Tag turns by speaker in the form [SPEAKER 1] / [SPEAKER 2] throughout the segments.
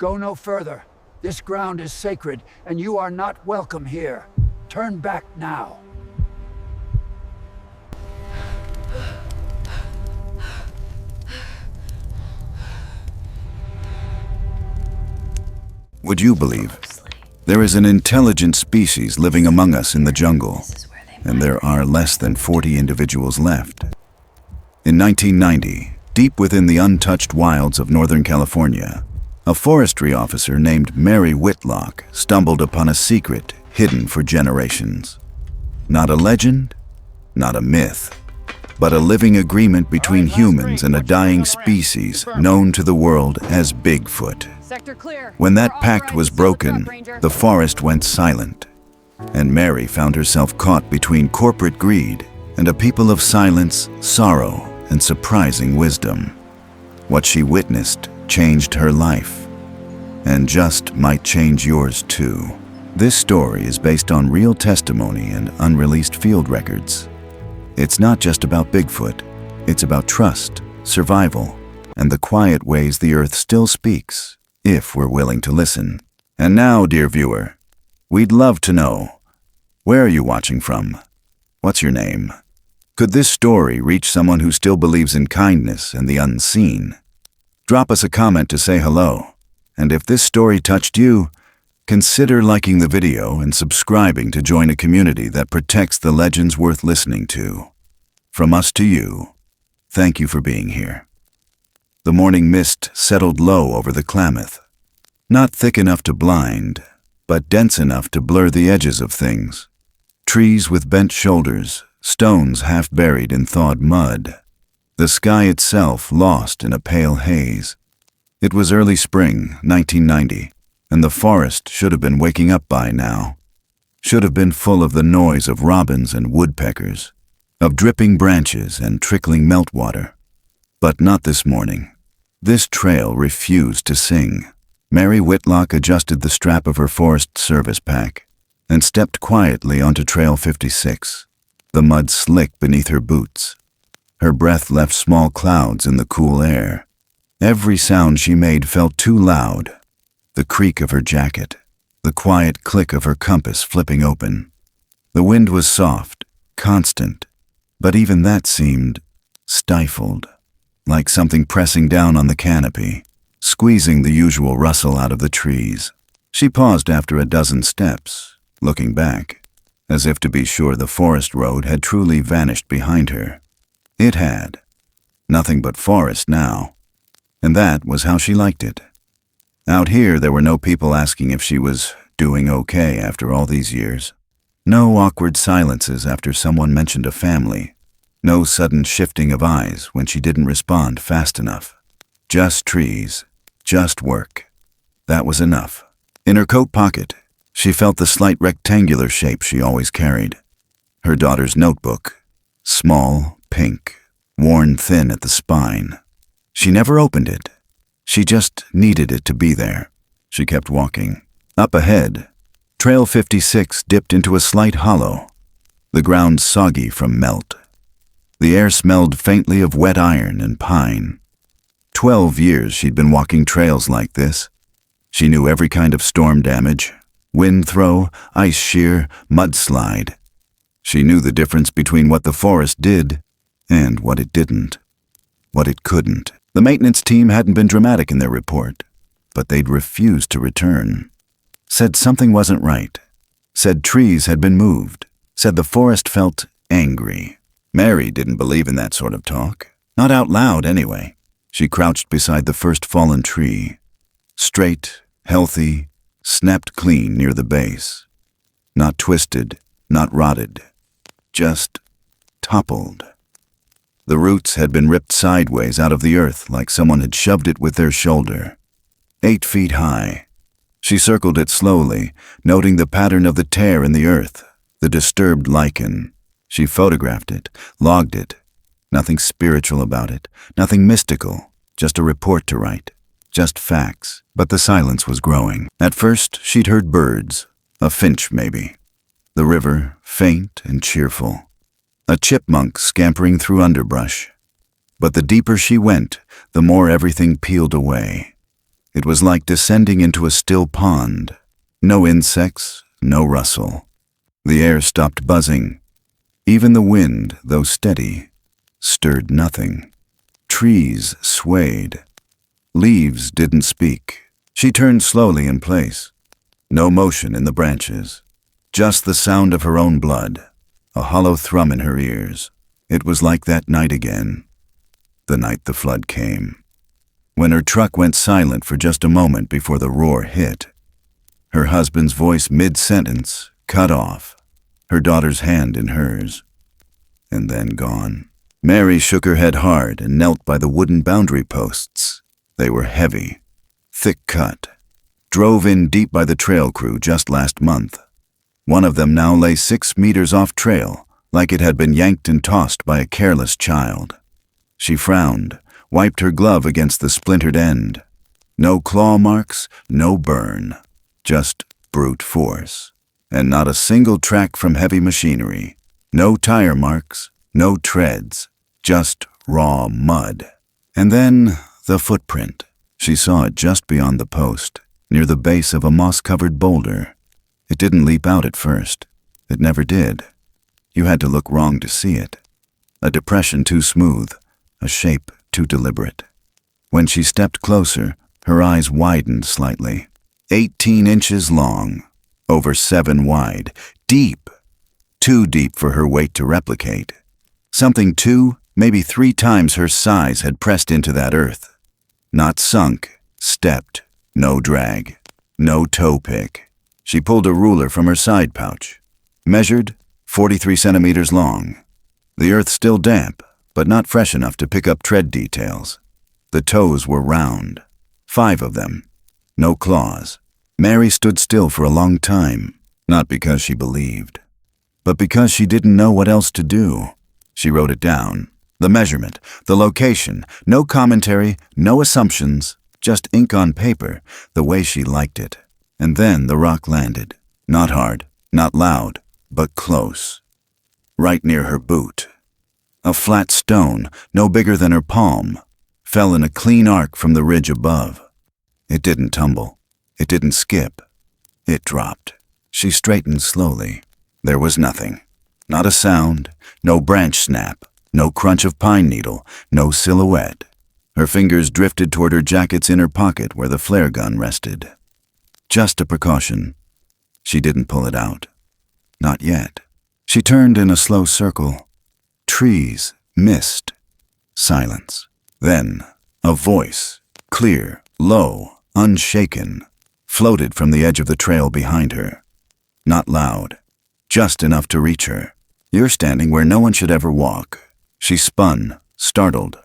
[SPEAKER 1] Go no further. This ground is sacred, and you are not welcome here. Turn back now.
[SPEAKER 2] Would you believe there is an intelligent species living among us in the jungle, and there are less than 40 individuals left? In 1990, deep within the untouched wilds of Northern California, a forestry officer named Mary Whitlock stumbled upon a secret hidden for generations. Not a legend, not a myth, but a living agreement between humans and a dying species known to the world as Bigfoot. When that pact was broken, the forest went silent, and Mary found herself caught between corporate greed and a people of silence, sorrow, and surprising wisdom. What she witnessed changed her life, and just might change yours too. This story is based on real testimony and unreleased field records. It's not just about Bigfoot, it's about trust, survival, and the quiet ways the earth still speaks, if we're willing to listen. And now, dear viewer, we'd love to know, where are you watching from? What's your name? Could this story reach someone who still believes in kindness and the unseen? Drop us a comment to say hello. And if this story touched you, consider liking the video and subscribing to join a community that protects the legends worth listening to. From us to you, thank you for being here. The morning mist settled low over the Klamath, not thick enough to blind, but dense enough to blur the edges of things. Trees with bent shoulders, stones half buried in thawed mud. The sky itself lost in a pale haze. It was early spring, 1990, and the forest should have been waking up by now. Should have been full of the noise of robins and woodpeckers, of dripping branches and trickling meltwater. But not this morning. This trail refused to sing. Mary Whitlock adjusted the strap of her Forest Service pack and stepped quietly onto Trail 56, the mud slick beneath her boots. Her breath left small clouds in the cool air. Every sound she made felt too loud. The creak of her jacket, the quiet click of her compass flipping open. The wind was soft, constant, but even that seemed stifled, like something pressing down on the canopy, squeezing the usual rustle out of the trees. She paused after a dozen steps, looking back, as if to be sure the forest road had truly vanished behind her. It had. Nothing but forest now. And that was how she liked it. Out here, there were no people asking if she was doing okay after all these years. No awkward silences after someone mentioned a family. No sudden shifting of eyes when she didn't respond fast enough. Just trees, just work. That was enough. In her coat pocket, she felt the slight rectangular shape she always carried. Her daughter's notebook, small, pink, worn thin at the spine. She never opened it. She just needed it to be there. She kept walking. Up ahead, Trail 56 dipped into a slight hollow, the ground soggy from melt. The air smelled faintly of wet iron and pine. 12 years she'd been walking trails like this. She knew every kind of storm damage, wind throw, ice shear, mudslide. She knew the difference between what the forest did and what it didn't, what it couldn't. The maintenance team hadn't been dramatic in their report, but they'd refused to return. Said something wasn't right. Said trees had been moved. Said the forest felt angry. Mary didn't believe in that sort of talk. Not out loud, anyway. She crouched beside the first fallen tree. Straight, healthy, snapped clean near the base. Not twisted, not rotted. Just toppled. The roots had been ripped sideways out of the earth like someone had shoved it with their shoulder. 8 feet high. She circled it slowly, noting the pattern of the tear in the earth, the disturbed lichen. She photographed it, logged it. Nothing spiritual about it, nothing mystical, just a report to write, just facts. But the silence was growing. At first, she'd heard birds, a finch maybe. The river, faint and cheerful. A chipmunk scampering through underbrush. But the deeper she went, the more everything peeled away. It was like descending into a still pond. No insects, no rustle. The air stopped buzzing. Even the wind, though steady, stirred nothing. Trees swayed. Leaves didn't speak. She turned slowly in place. No motion in the branches. Just the sound of her own blood, a hollow thrum in her ears. It was like that night again. The night the flood came. When her truck went silent for just a moment before the roar hit. Her husband's voice mid-sentence, cut off. Her daughter's hand in hers. And then gone. Mary shook her head hard and knelt by the wooden boundary posts. They were heavy, thick-cut. Drove in deep by the trail crew just last month. One of them now lay 6 meters off trail, like it had been yanked and tossed by a careless child. She frowned, wiped her glove against the splintered end. No claw marks, no burn. Just brute force. And not a single track from heavy machinery. No tire marks, no treads. Just raw mud. And then the footprint. She saw it just beyond the post, near the base of a moss-covered boulder. It didn't leap out at first. It never did. You had to look wrong to see it. A depression too smooth, a shape too deliberate. When she stepped closer, her eyes widened slightly. 18 inches long, over 7 wide, deep. Too deep for her weight to replicate. Something 2, maybe 3 times her size had pressed into that earth. Not sunk, stepped, no drag, no toe pick. She pulled a ruler from her side pouch. Measured, 43 centimeters long. The earth still damp, but not fresh enough to pick up tread details. The toes were round. 5 of them. No claws. Mary stood still for a long time, not because she believed, but because she didn't know what else to do. She wrote it down. The measurement, the location, no commentary, no assumptions, just ink on paper, the way she liked it. And then the rock landed. Not hard, not loud, but close. Right near her boot. A flat stone, no bigger than her palm, fell in a clean arc from the ridge above. It didn't tumble. It didn't skip. It dropped. She straightened slowly. There was nothing. Not a sound, no branch snap, no crunch of pine needle, no silhouette. Her fingers drifted toward her jacket's inner pocket where the flare gun rested. Just a precaution. She didn't pull it out. Not yet. She turned in a slow circle. Trees, mist, silence. Then, a voice, clear, low, unshaken, floated from the edge of the trail behind her. Not loud, just enough to reach her. You're standing where no one should ever walk. She spun, startled.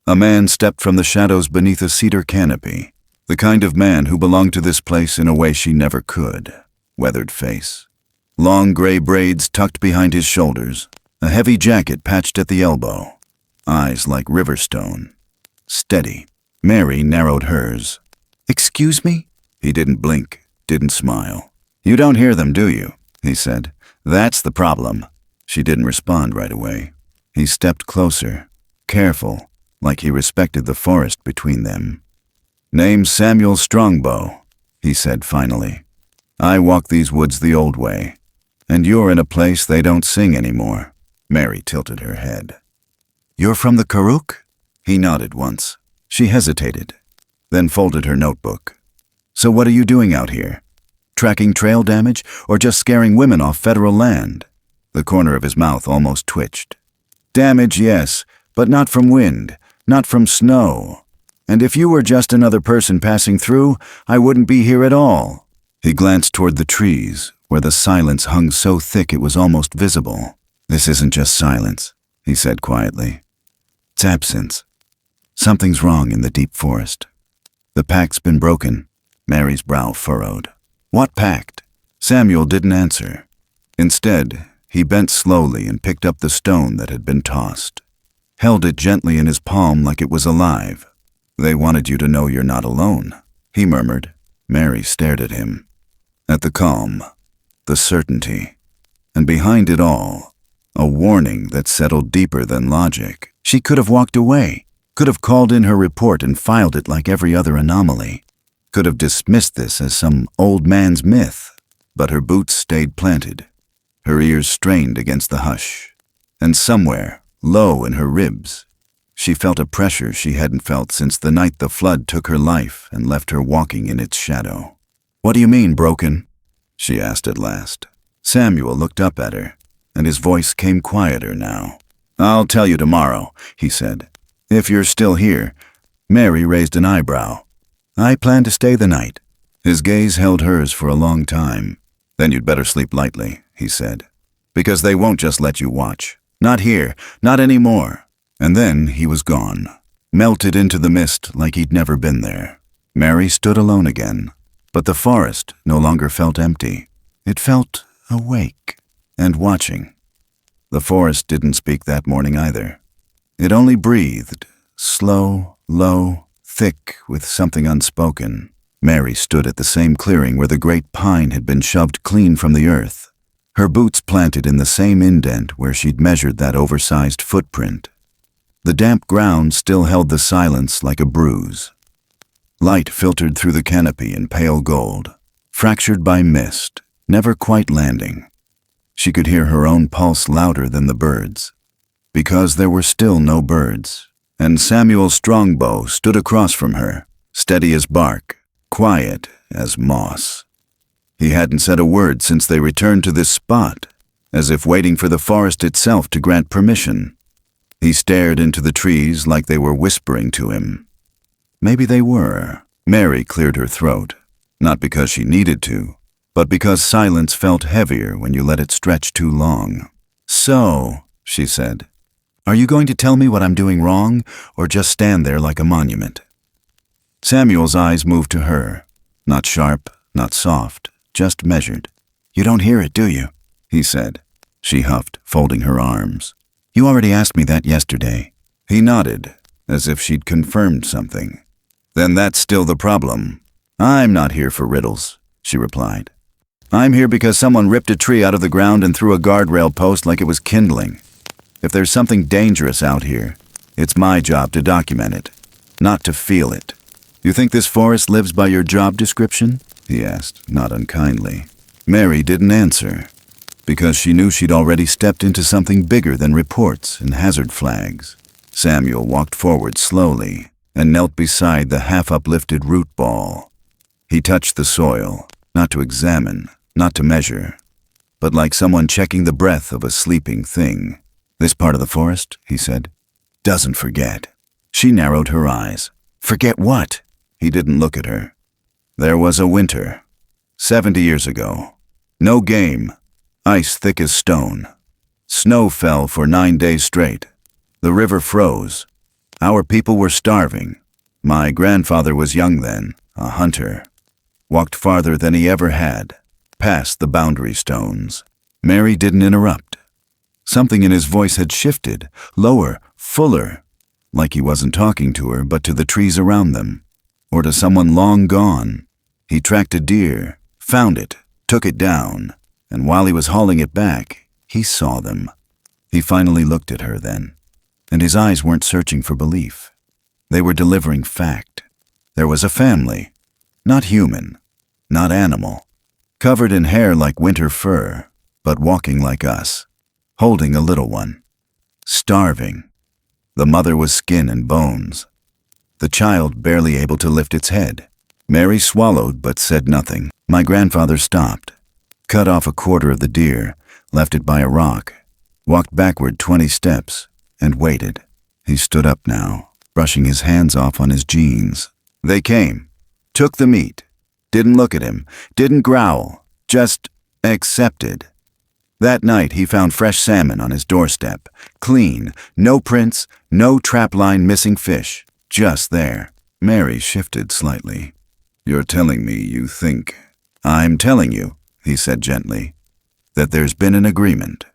[SPEAKER 2] A man stepped from the shadows beneath a cedar canopy, the kind of man who belonged to this place in a way she never could. Weathered face. Long gray braids tucked behind his shoulders, a heavy jacket patched at the elbow. Eyes like riverstone. Steady. Mary narrowed hers. "Excuse me?" He didn't blink, didn't smile. "You don't hear them, do you?" he said. "That's the problem." She didn't respond right away. He stepped closer, careful, like he respected the forest between them. "Name's Samuel Strongbow," he said finally. "I walk these woods the old way, and you're in a place they don't sing anymore." Mary tilted her head. "You're from the Karuk?" He nodded once. She hesitated, then folded her notebook. "So what are you doing out here? Tracking trail damage, or just scaring women off federal land?" The corner of his mouth almost twitched. "Damage, yes, but not from wind, not from snow. And if you were just another person passing through, I wouldn't be here at all." He glanced toward the trees, where the silence hung so thick it was almost visible. "This isn't just silence," he said quietly. "It's absence. Something's wrong in the deep forest. The pact's been broken." Mary's brow furrowed. "What pact?" Samuel didn't answer. Instead, he bent slowly and picked up the stone that had been tossed. Held it gently in his palm like it was alive. "They wanted you to know you're not alone," he murmured. Mary stared at him. At the calm, the certainty, and behind it all, a warning that settled deeper than logic. She could have walked away, could have called in her report and filed it like every other anomaly. could have dismissed this as some old man's myth, but her boots stayed planted, her ears strained against the hush, and somewhere, low in her ribs, she felt a pressure she hadn't felt since the night the flood took her life and left her walking in its shadow. "What do you mean, broken?" she asked at last. Samuel looked up at her, and his voice came quieter now. "I'll tell you tomorrow," he said. "If you're still here." Mary raised an eyebrow. "I plan to stay the night." His gaze held hers for a long time. "Then you'd better sleep lightly," he said, "because they won't just let you watch. Not here, not anymore." And then he was gone, melted into the mist like he'd never been there. Mary stood alone again, but the forest no longer felt empty. It felt awake and watching. The forest didn't speak that morning either. It only breathed, slow, low, thick with something unspoken. Mary stood at the same clearing where the great pine had been shoved clean from the earth, her boots planted in the same indent where she'd measured that oversized footprint. The damp ground still held the silence like a bruise. Light filtered through the canopy in pale gold, fractured by mist, never quite landing. She could hear her own pulse louder than the birds, because there were still no birds. And Samuel Strongbow stood across from her, steady as bark, quiet as moss. He hadn't said a word since they returned to this spot, as if waiting for the forest itself to grant permission. He stared into the trees like they were whispering to him. Maybe they were. Mary cleared her throat, not because she needed to, but because silence felt heavier when you let it stretch too long. "So," she said, "are you going to tell me what I'm doing wrong, or just stand there like a monument?" Samuel's eyes moved to her, not sharp, not soft, just measured. "You don't hear it, do you?" he said. She huffed, folding her arms. "You already asked me that yesterday." He nodded, as if she'd confirmed something. "Then that's still the problem. I'm not here for riddles," she replied. "I'm here because someone ripped a tree out of the ground and threw a guardrail post like it was kindling. If there's something dangerous out here, it's my job to document it, not to feel it." "You think this forest lives by your job description?" he asked, not unkindly. Mary didn't answer, because she knew she'd already stepped into something bigger than reports and hazard flags. Samuel walked forward slowly and knelt beside the half-uplifted root ball. He touched the soil, not to examine, not to measure, but like someone checking the breath of a sleeping thing. "This part of the forest," he said, "doesn't forget." She narrowed her eyes. "Forget what?" He didn't look at her. "There was a winter, 70 years ago. No game. Ice thick as stone. Snow fell for 9 days straight. The river froze. Our people were starving. My grandfather was young then, a hunter. Walked farther than he ever had, past the boundary stones." Mary didn't interrupt. Something in his voice had shifted, lower, fuller, like he wasn't talking to her but to the trees around them, or to someone long gone. He tracked a deer, found it, took it down, and while he was hauling it back, he saw them. He finally looked at her then, and his eyes weren't searching for belief. They were delivering fact. There was a family, not human, not animal, covered in hair like winter fur, but walking like us, holding a little one, starving. The mother was skin and bones, the child barely able to lift its head. Mary swallowed but said nothing. My grandfather stopped, cut off a quarter of the deer, left it by a rock, walked backward 20 steps, and waited. He stood up now, brushing his hands off on his jeans. They came, took the meat, didn't look at him, didn't growl, just accepted. That night he found fresh salmon on his doorstep, clean, no prints, no trapline missing fish, just there. Mary shifted slightly. "You're telling me you think—" "I'm telling you," he said gently, "that there's been an agreement.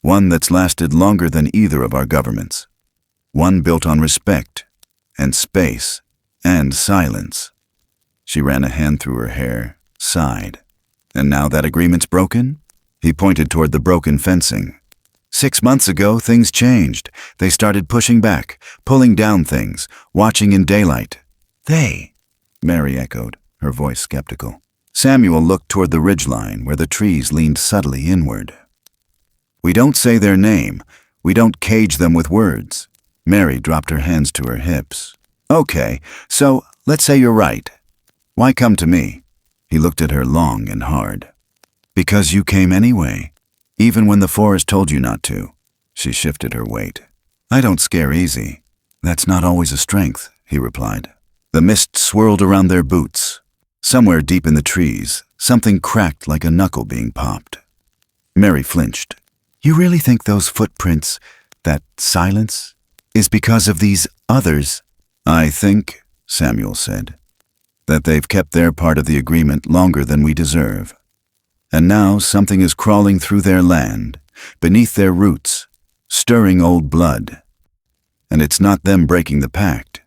[SPEAKER 2] One that's lasted longer than either of our governments. One built on respect, and space, and silence." She ran a hand through her hair, sighed. "And now that agreement's broken?" He pointed toward the broken fencing. 6 months ago, things changed. They started pushing back, pulling down things, watching in daylight. "They," Mary echoed, her voice skeptical. Samuel looked toward the ridgeline where the trees leaned subtly inward. We don't say their name. We don't cage them with words. Mary dropped her hands to her hips. Okay, so let's say you're right. Why come to me? He looked at her long and hard. Because you came anyway, even when the forest told you not to. She shifted her weight. I don't scare easy. That's not always a strength, he replied. The mist swirled around their boots. Somewhere deep in the trees, something cracked like a knuckle being popped. Mary flinched. You really think those footprints, that silence, is because of these others? I think, Samuel said, that they've kept their part of the agreement longer than we deserve. And now something is crawling through their land, beneath their roots, stirring old blood. And it's not them breaking the pact.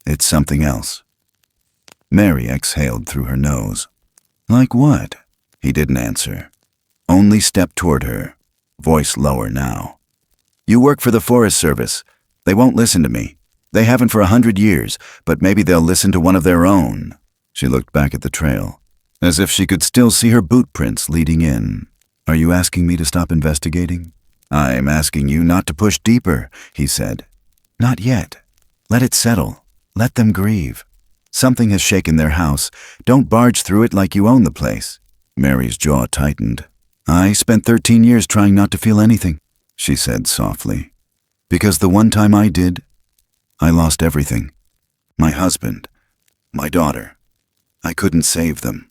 [SPEAKER 2] It's something else. Mary exhaled through her nose. Like what? He didn't answer. Only stepped toward her, voice lower now. You work for the Forest Service. They won't listen to me. They haven't for 100 years, but maybe they'll listen to one of their own. She looked back at the trail, as if she could still see her boot prints leading in. Are you asking me to stop investigating? I'm asking you not to push deeper, he said. Not yet. Let it settle. Let them grieve. Something has shaken their house. Don't barge through it like you own the place. Mary's jaw tightened. I spent 13 years trying not to feel anything, she said softly. Because the one time I did, I lost everything. My husband, my daughter. I couldn't save them.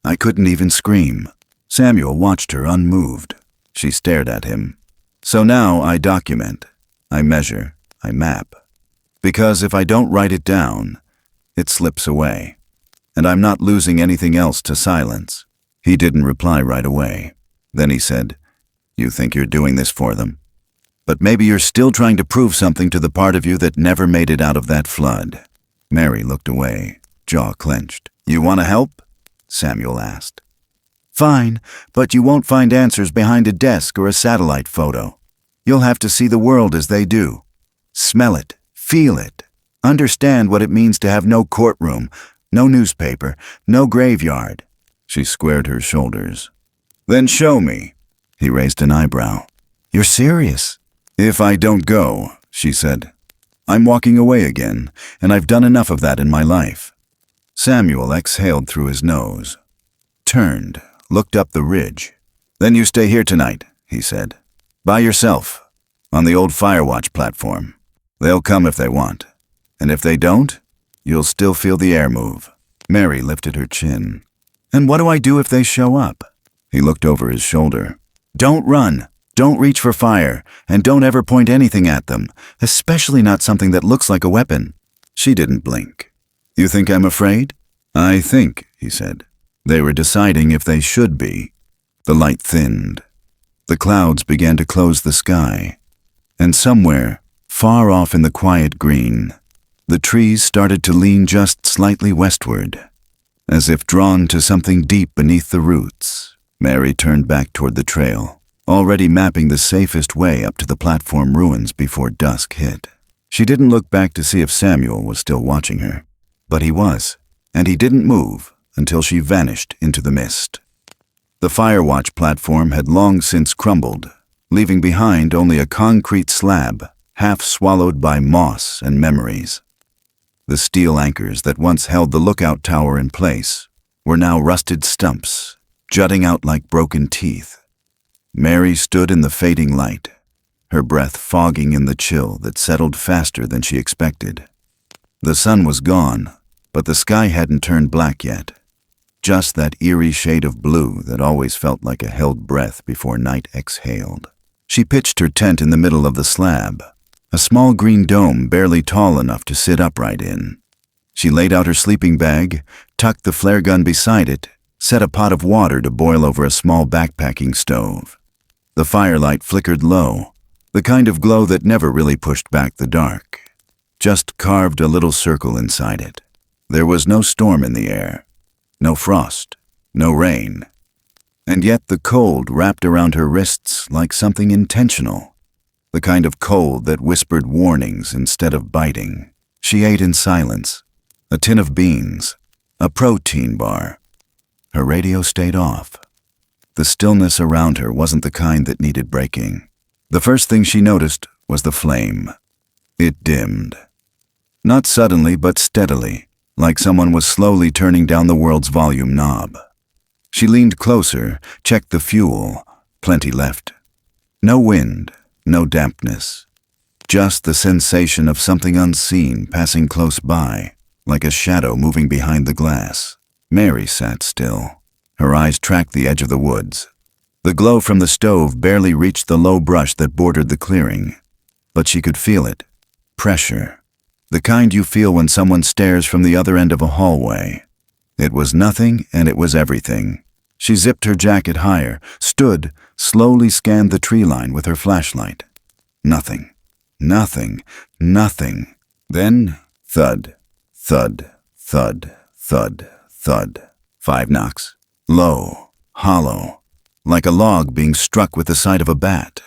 [SPEAKER 2] I couldn't even scream. Samuel watched her unmoved. She stared at him. So now I document. I measure. I map. Because if I don't write it down, it slips away. And I'm not losing anything else to silence. He didn't reply right away. Then he said, You think you're doing this for them? But maybe you're still trying to prove something to the part of you that never made it out of that flood. Mary looked away, jaw clenched. You want to help? Samuel asked. Fine, but you won't find answers behind a desk or a satellite photo. You'll have to see the world as they do. Smell it, feel it, understand what it means to have no courtroom, no newspaper, no graveyard. She squared her shoulders. Then show me. He raised an eyebrow. You're serious? If I don't go, she said. I'm walking away again, and I've done enough of that in my life. Samuel exhaled through his nose, turned, looked up the ridge. Then you stay here tonight, he said. By yourself, on the old Firewatch platform. They'll come if they want. And if they don't, you'll still feel the air move. Mary lifted her chin. And what do I do if they show up? He looked over his shoulder. Don't run. Don't reach for fire, and don't ever point anything at them, especially not something that looks like a weapon. She didn't blink. You think I'm afraid? I think, he said. They were deciding if they should be. The light thinned. The clouds began to close the sky. And somewhere, far off in the quiet green, the trees started to lean just slightly westward, as if drawn to something deep beneath the roots. Mary turned back toward the trail, already mapping the safest way up to the platform ruins before dusk hit. She didn't look back to see if Samuel was still watching her. But he was, and he didn't move until she vanished into the mist. The Firewatch platform had long since crumbled, leaving behind only a concrete slab, half swallowed by moss and memories. The steel anchors that once held the lookout tower in place were now rusted stumps, jutting out like broken teeth. Mary stood in the fading light, her breath fogging in the chill that settled faster than she expected. The sun was gone, but the sky hadn't turned black yet. Just that eerie shade of blue that always felt like a held breath before night exhaled. She pitched her tent in the middle of the slab, a small green dome barely tall enough to sit upright in. She laid out her sleeping bag, tucked the flare gun beside it, set a pot of water to boil over a small backpacking stove. The firelight flickered low, the kind of glow that never really pushed back the dark, just carved a little circle inside it. There was no storm in the air, no frost, no rain, and yet the cold wrapped around her wrists like something intentional, the kind of cold that whispered warnings instead of biting. She ate in silence, a tin of beans, A protein bar. Her radio stayed off. The stillness around her wasn't the kind that needed breaking. The first thing she noticed was the flame. It dimmed. Not suddenly, but steadily, like someone was slowly turning down the world's volume knob. She leaned closer, checked the fuel. Plenty left. No wind, no dampness. Just the sensation of something unseen passing close by, like a shadow moving behind the glass. Mary sat still. Her eyes tracked the edge of the woods. The glow from the stove barely reached the low brush that bordered the clearing. But she could feel it. Pressure. The kind you feel when someone stares from the other end of a hallway. It was nothing and it was everything. She zipped her jacket higher, stood, slowly scanned the tree line with her flashlight. Nothing. Nothing. Nothing. Then, thud, thud, thud, thud, thud. 5 knocks. Low, hollow, like a log being struck with the side of a bat.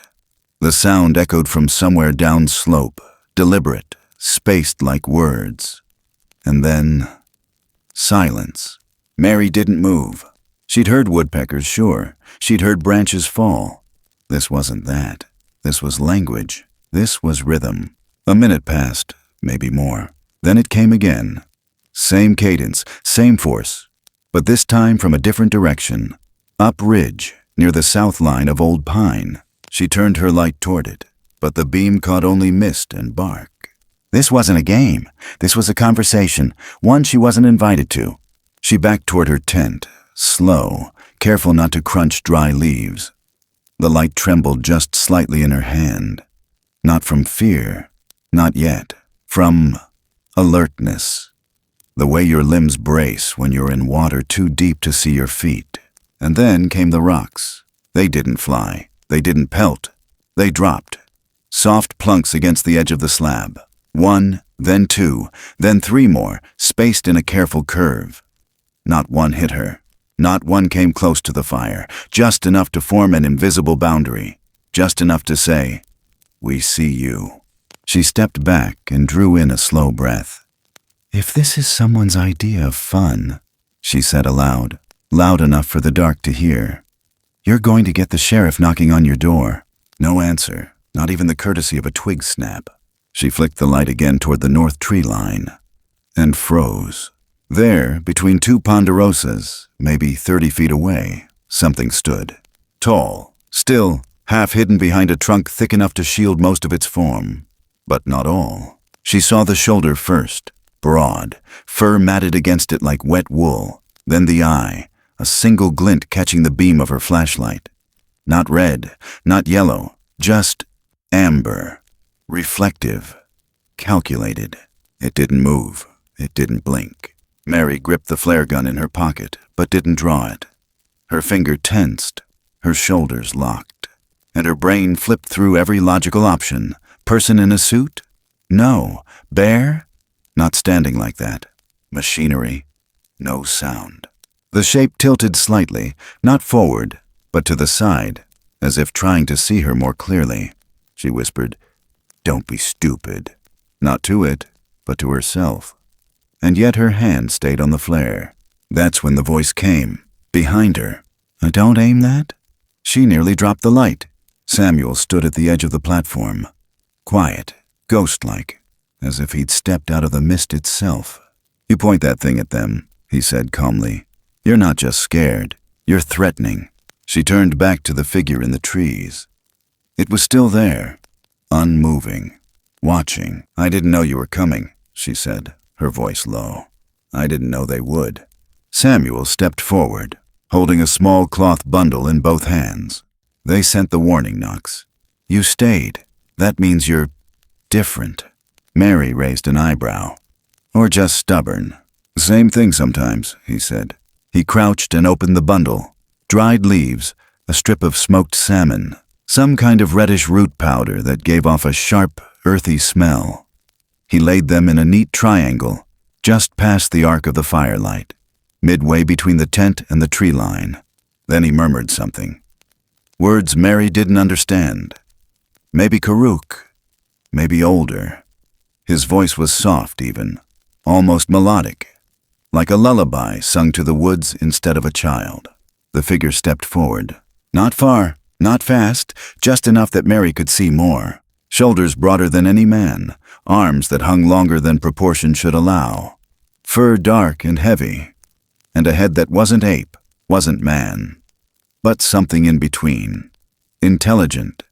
[SPEAKER 2] The sound echoed from somewhere down slope, deliberate, spaced like words. And then, silence. Mary didn't move. She'd heard woodpeckers, sure. She'd heard branches fall. This wasn't that. This was language. This was rhythm. A minute passed, maybe more. Then it came again. Same cadence, same force. But this time from a different direction. Up ridge, near the south line of Old Pine. She turned her light toward it, but the beam caught only mist and bark. This wasn't a game. This was a conversation, one she wasn't invited to. She backed toward her tent, slow, careful not to crunch dry leaves. The light trembled just slightly in her hand. Not from fear, not yet. From alertness. The way your limbs brace when you're in water too deep to see your feet. And then came the rocks. They didn't fly. They didn't pelt. They dropped. Soft plunks against the edge of the slab. 1, then 2, then 3 more, spaced in a careful curve. Not one hit her. Not one came close to the fire. Just enough to form an invisible boundary. Just enough to say, "We see you." She stepped back and drew in a slow breath. "If this is someone's idea of fun," she said aloud, loud enough for the dark to hear, "you're going to get the sheriff knocking on your door." No answer, not even the courtesy of a twig snap. She flicked the light again toward the north tree line, and froze. There, between 2 ponderosas, maybe 30 feet away, something stood. Tall, still, half hidden behind a trunk thick enough to shield most of its form. But not all. She saw the shoulder first. Broad, fur matted against it like wet wool, then the eye, a single glint catching the beam of her flashlight. Not red, not yellow, just amber, reflective, calculated. It didn't move, it didn't blink. Mary gripped the flare gun in her pocket, but didn't draw it. Her finger tensed, her shoulders locked, and her brain flipped through every logical option. Person in a suit? No. Bear? Not standing like that. Machinery. No sound. The shape tilted slightly, not forward, but to the side, as if trying to see her more clearly. She whispered, "Don't be stupid." Not to it, but to herself. And yet her hand stayed on the flare. That's when the voice came, behind her. "Don't aim that?" She nearly dropped the light. Samuel stood at the edge of the platform. Quiet, ghost-like, as if he'd stepped out of the mist itself. "You point that thing at them," he said calmly. "You're not just scared, you're threatening." She turned back to the figure in the trees. It was still there, unmoving, watching. "I didn't know you were coming," she said, her voice low. "I didn't know they would." Samuel stepped forward, holding a small cloth bundle in both hands. They sent the warning knocks. "You stayed. That means you're different." Mary raised an eyebrow. "Or just stubborn." "Same thing sometimes," he said. He crouched and opened the bundle. Dried leaves, a strip of smoked salmon, some kind of reddish root powder that gave off a sharp, earthy smell. He laid them in a neat triangle, just past the arc of the firelight, midway between the tent and the tree line. Then he murmured something. Words Mary didn't understand. Maybe Karuk, maybe older. His voice was soft even, almost melodic, like a lullaby sung to the woods instead of a child. The figure stepped forward. Not far, not fast, just enough that Mary could see more. Shoulders broader than any man, arms that hung longer than proportion should allow. Fur dark and heavy, and a head that wasn't ape, wasn't man, but something in between. Intelligent,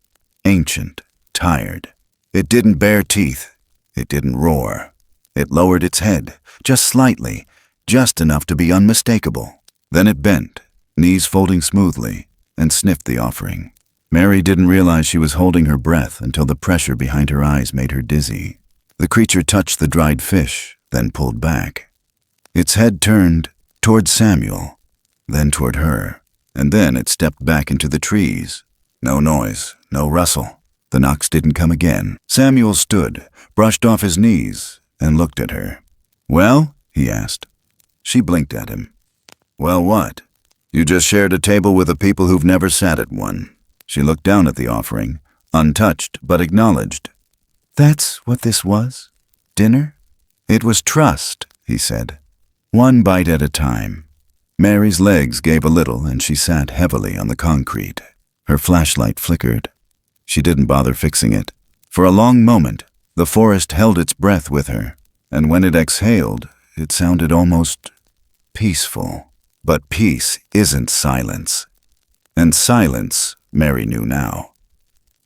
[SPEAKER 2] ancient, tired. It didn't bare teeth. It didn't roar. It lowered its head, just slightly, just enough to be unmistakable. Then it bent, knees folding smoothly, and sniffed the offering. Mary didn't realize she was holding her breath until the pressure behind her eyes made her dizzy. The creature touched the dried fish, then pulled back. Its head turned toward Samuel, then toward her, and then it stepped back into the trees. No noise, no rustle. The knocks didn't come again. Samuel stood, brushed off his knees, and looked at her. "Well?" he asked. She blinked at him. "Well, what? You just shared a table with the people who've never sat at one." She looked down at the offering, untouched but acknowledged. "That's what this was? Dinner?" "It was trust," he said. "One bite at a time." Mary's legs gave a little and she sat heavily on the concrete. Her flashlight flickered. She didn't bother fixing it. For a long moment, the forest held its breath with her, and when it exhaled, it sounded almost peaceful. But peace isn't silence. And silence, Mary knew now,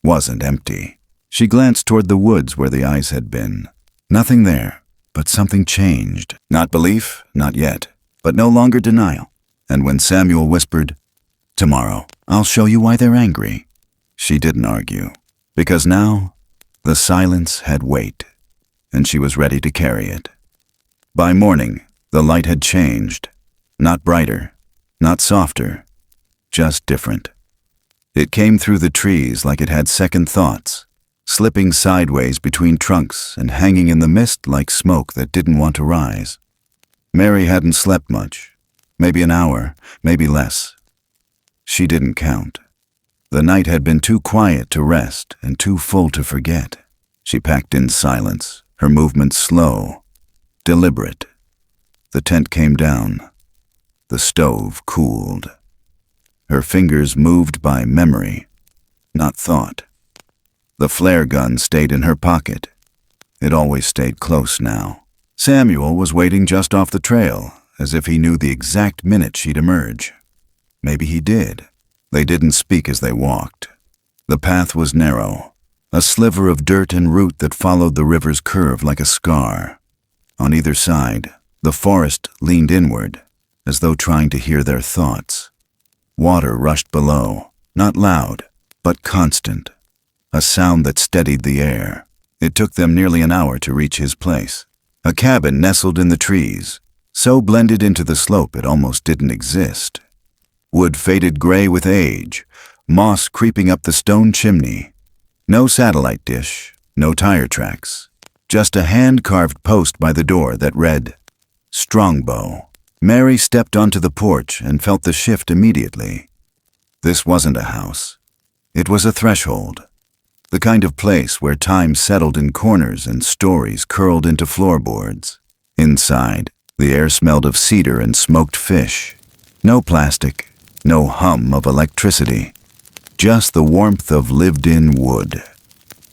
[SPEAKER 2] wasn't empty. She glanced toward the woods where the eyes had been. Nothing there, but something changed. Not belief, not yet, but no longer denial. And when Samuel whispered, "Tomorrow, I'll show you why they're angry," she didn't argue, because now the silence had weight, and she was ready to carry it. By morning, the light had changed. Not brighter, not softer, just different. It came through the trees like it had second thoughts, slipping sideways between trunks and hanging in the mist like smoke that didn't want to rise. Mary hadn't slept much, maybe an hour, maybe less. She didn't count. The night had been too quiet to rest and too full to forget. She packed in silence, her movements slow, deliberate. The tent came down. The stove cooled. Her fingers moved by memory, not thought. The flare gun stayed in her pocket. It always stayed close now. Samuel was waiting just off the trail, as if he knew the exact minute she'd emerge. Maybe he did. They didn't speak as they walked. The path was narrow, a sliver of dirt and root that followed the river's curve like a scar. On either side, the forest leaned inward, as though trying to hear their thoughts. Water rushed below, not loud, but constant, a sound that steadied the air. It took them nearly an hour to reach his place. A cabin nestled in the trees, so blended into the slope it almost didn't exist. Wood faded gray with age, moss creeping up the stone chimney. No satellite dish, no tire tracks, just a hand-carved post by the door that read, "Strongbow." Mary stepped onto the porch and felt the shift immediately. This wasn't a house. It was a threshold, the kind of place where time settled in corners and stories curled into floorboards. Inside, the air smelled of cedar and smoked fish. No plastic, no hum of electricity, just the warmth of lived-in wood.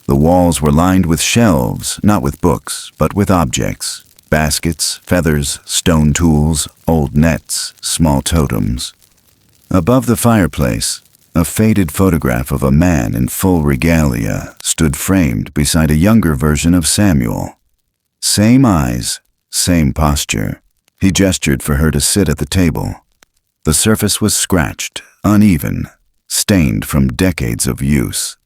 [SPEAKER 2] The walls were lined with shelves, not with books, but with objects. Baskets, feathers, stone tools, old nets, small totems. Above the fireplace, a faded photograph of a man in full regalia stood framed beside a younger version of Samuel. Same eyes, same posture. He gestured for her to sit at the table. The surface was scratched, uneven, stained from decades of use.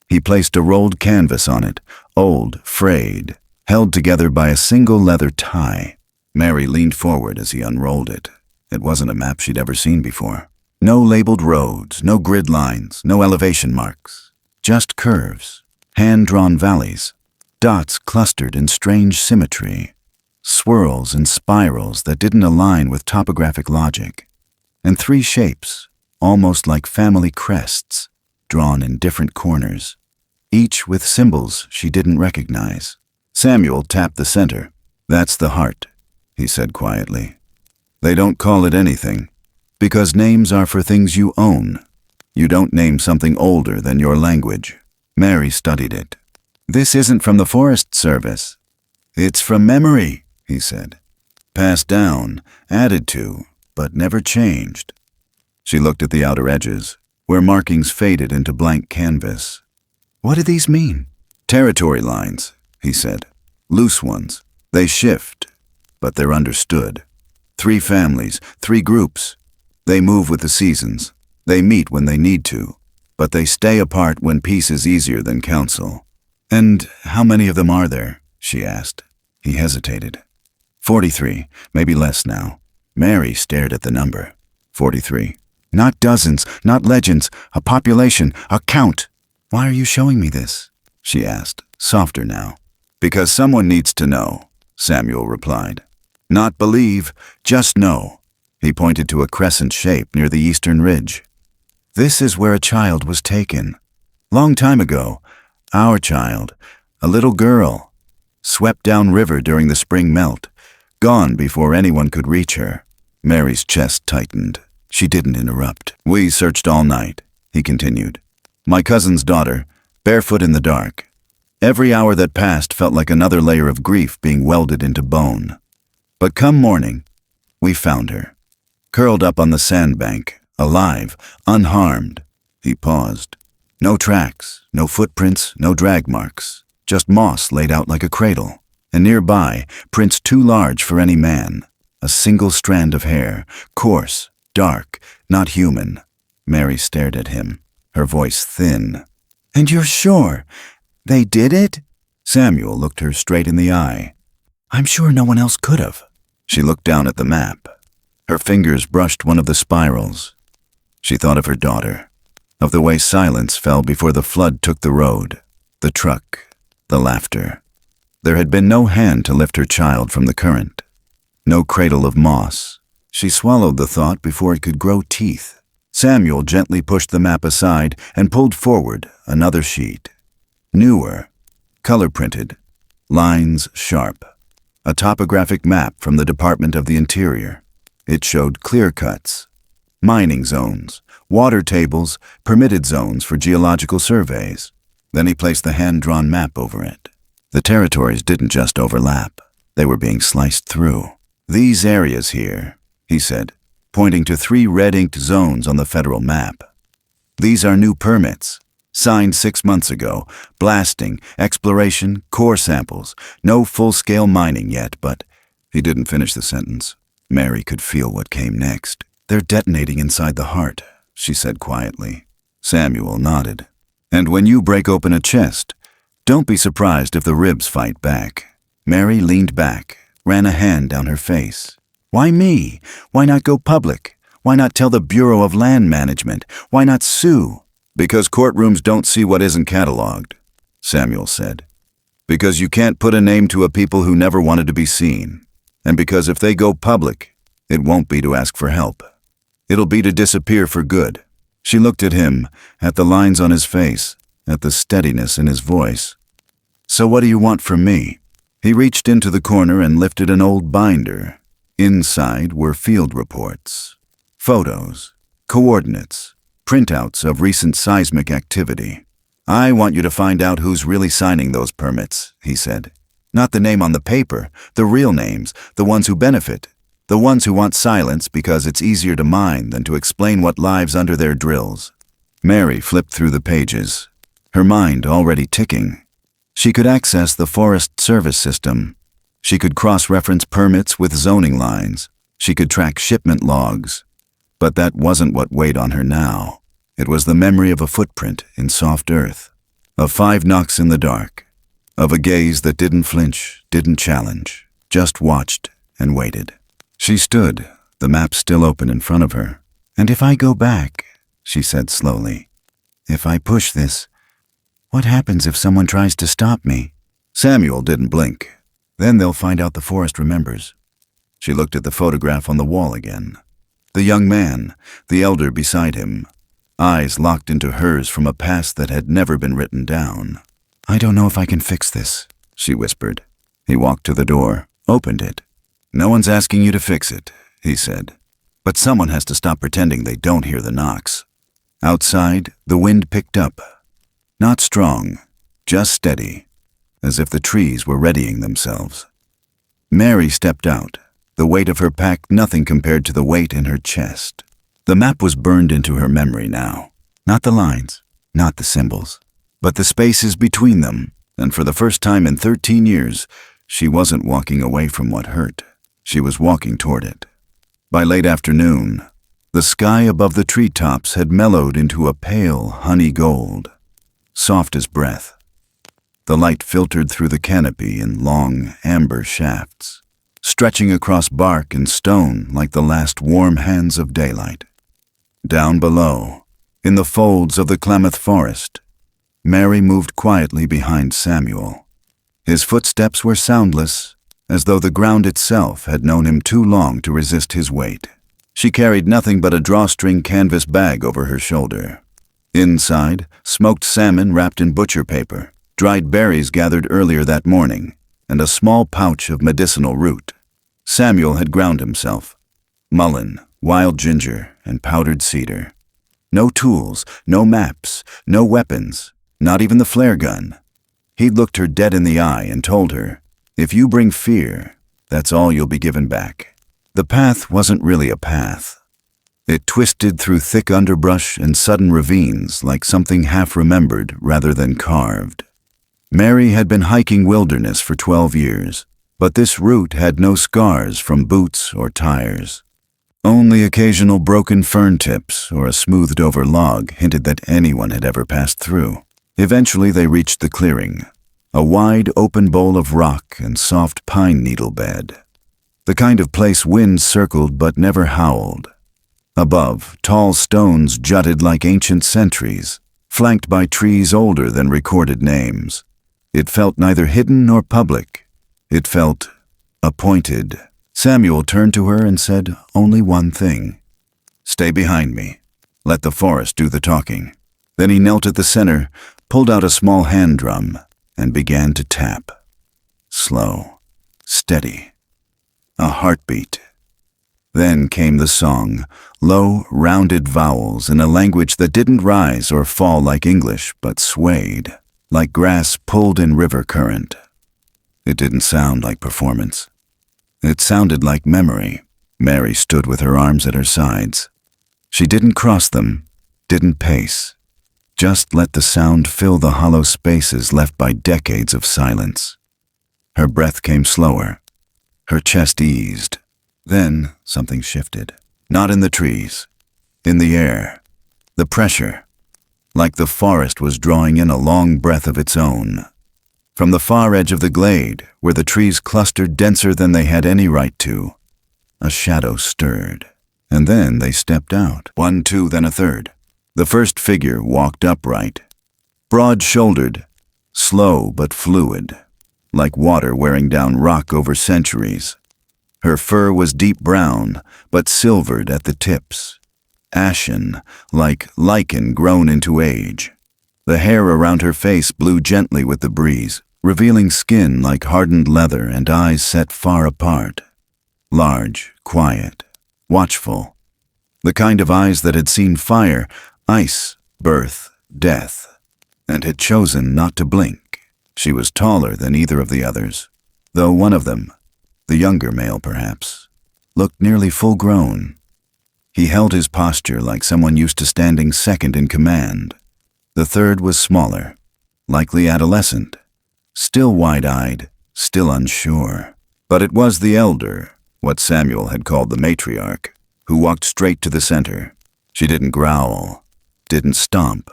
[SPEAKER 2] He placed a rolled canvas on it, old, frayed, held together by a single leather tie. Mary leaned forward as he unrolled it. It wasn't a map she'd ever seen before. No labeled roads, no grid lines, no elevation marks. Just curves, hand-drawn valleys, dots clustered in strange symmetry, swirls and spirals that didn't align with topographic logic, and three shapes, almost like family crests, drawn in different corners, each with symbols she didn't recognize. Samuel tapped the center. "That's the heart," he said quietly. They don't call it anything, because names are for things you own. You don't name something older than your language. Mary studied it. This isn't from the Forest Service. It's from memory, he said. Passed down, added to, but never changed. She looked at the outer edges, where markings faded into blank canvas. What do these mean? Territory lines, he said. Loose ones. They shift, but they're understood. 3 families, 3 groups. They move with the seasons. They meet when they need to, but they stay apart when peace is easier than counsel. And how many of them are there? She asked. He hesitated. 43, maybe less now. Mary stared at the number. 43. Not dozens, not legends, a population, a count. Why are you showing me this? She asked, softer now. Because someone needs to know, Samuel replied. Not believe, just know. He pointed to a crescent shape near the eastern ridge. This is where a child was taken. Long time ago, our child, a little girl, swept down river during the spring melt, gone before anyone could reach her. Mary's chest tightened. She didn't interrupt. We searched all night, he continued. My cousin's daughter, barefoot in the dark. Every hour that passed felt like another layer of grief being welded into bone. But come morning, we found her, curled up on the sandbank, alive, unharmed. He paused. No tracks, no footprints, no drag marks, just moss laid out like a cradle, and nearby, prints too large for any man. A single strand of hair, coarse, dark, not human. Mary stared at him, her voice thin. And you're sure they did it? Samuel looked her straight in the eye. I'm sure no one else could have. She looked down at the map. Her fingers brushed one of the spirals. She thought of her daughter, of the way silence fell before the flood took the road, the truck, the laughter. There had been no hand to lift her child from the current, no cradle of moss. She swallowed the thought before it could grow teeth. Samuel gently pushed the map aside and pulled forward another sheet. Newer, color-printed, lines sharp. A topographic map from the Department of the Interior. It showed clear cuts, mining zones, water tables, permitted zones for geological surveys. Then he placed the hand-drawn map over it. The territories didn't just overlap. They were being sliced through. These areas here, he said, pointing to 3 red-inked zones on the federal map. These are new permits, signed 6 months ago. Blasting, exploration, core samples. No full-scale mining yet, but... He didn't finish the sentence. Mary could feel what came next. They're detonating inside the heart, she said quietly. Samuel nodded. And when you break open a chest, don't be surprised if the ribs fight back. Mary leaned back, ran a hand down her face. Why me? Why not go public? Why not tell the Bureau of Land Management? Why not sue? Because courtrooms don't see what isn't cataloged, Samuel said. Because you can't put a name to a people who never wanted to be seen. And because if they go public, it won't be to ask for help. It'll be to disappear for good. She looked at him, at the lines on his face, at the steadiness in his voice. So what do you want from me? He reached into the corner and lifted an old binder. Inside were field reports, photos, coordinates, printouts of recent seismic activity. I want you to find out who's really signing those permits, he said. Not the name on the paper, the real names, the ones who benefit, the ones who want silence because it's easier to mine than to explain what lies under their drills. Mary flipped through the pages, her mind already ticking. She could access the Forest Service system. She could cross-reference permits with zoning lines. She could track shipment logs. But that wasn't what weighed on her now. It was the memory of a footprint in soft earth, of 5 knocks in the dark, of a gaze that didn't flinch, didn't challenge, just watched and waited. She stood, the map still open in front of her. And if I go back, she said slowly, if I push this, what happens if someone tries to stop me? Samuel didn't blink. Then they'll find out the forest remembers. She looked at the photograph on the wall again. The young man, the elder beside him, eyes locked into hers from a past that had never been written down. I don't know if I can fix this, she whispered. He walked to the door, opened it. "No one's asking you to fix it," he said. "But someone has to stop pretending they don't hear the knocks." Outside, the wind picked up. Not strong, just steady, as if the trees were readying themselves. Mary stepped out, the weight of her pack nothing compared to the weight in her chest. The map was burned into her memory now. Not the lines, not the symbols, but the spaces between them, and for the first time in 13 years, she wasn't walking away from what hurt. She was walking toward it. By late afternoon, the sky above the treetops had mellowed into a pale honey gold, soft as breath. The light filtered through the canopy in long amber shafts, stretching across bark and stone like the last warm hands of daylight. Down below, in the folds of the Klamath forest, Mary moved quietly behind Samuel. His footsteps were soundless, as though the ground itself had known him too long to resist his weight. She carried nothing but a drawstring canvas bag over her shoulder. Inside, smoked salmon wrapped in butcher paper, dried berries gathered earlier that morning, and a small pouch of medicinal root. Samuel had ground himself. Mullein, wild ginger, and powdered cedar. No tools, no maps, no weapons, not even the flare gun. He'd looked her dead in the eye and told her, "If you bring fear, that's all you'll be given back." The path wasn't really a path. It twisted through thick underbrush and sudden ravines like something half-remembered rather than carved. Mary had been hiking wilderness for 12 years, but this route had no scars from boots or tires. Only occasional broken fern tips or a smoothed-over log hinted that anyone had ever passed through. Eventually they reached the clearing, a wide open bowl of rock and soft pine needle bed. The kind of place wind circled but never howled. Above, tall stones jutted like ancient sentries, flanked by trees older than recorded names. It felt neither hidden nor public. It felt appointed. Samuel turned to her and said only one thing. "Stay behind me. Let the forest do the talking." Then he knelt at the center, pulled out a small hand drum, and began to tap. Slow, steady, a heartbeat. Then came the song, low, rounded vowels in a language that didn't rise or fall like English, but swayed, like grass pulled in river current. It didn't sound like performance. It sounded like memory. Mary stood with her arms at her sides. She didn't cross them, didn't pace. Just let the sound fill the hollow spaces left by decades of silence. Her breath came slower. Her chest eased. Then something shifted. Not in the trees, in the air. The pressure, like the forest was drawing in a long breath of its own. From the far edge of the glade, where the trees clustered denser than they had any right to, a shadow stirred. And then they stepped out. 1, 2, then a third. The first figure walked upright, broad-shouldered, slow but fluid, like water wearing down rock over centuries. Her fur was deep brown, but silvered at the tips, ashen, like lichen grown into age. The hair around her face blew gently with the breeze, revealing skin like hardened leather and eyes set far apart. Large, quiet, watchful. The kind of eyes that had seen fire, ice, birth, death, and had chosen not to blink. She was taller than either of the others, though one of them, the younger male perhaps, looked nearly full-grown. He held his posture like someone used to standing second in command. The third was smaller, likely adolescent, still wide-eyed, still unsure. But it was the elder, what Samuel had called the matriarch, who walked straight to the center. She didn't growl, didn't stomp.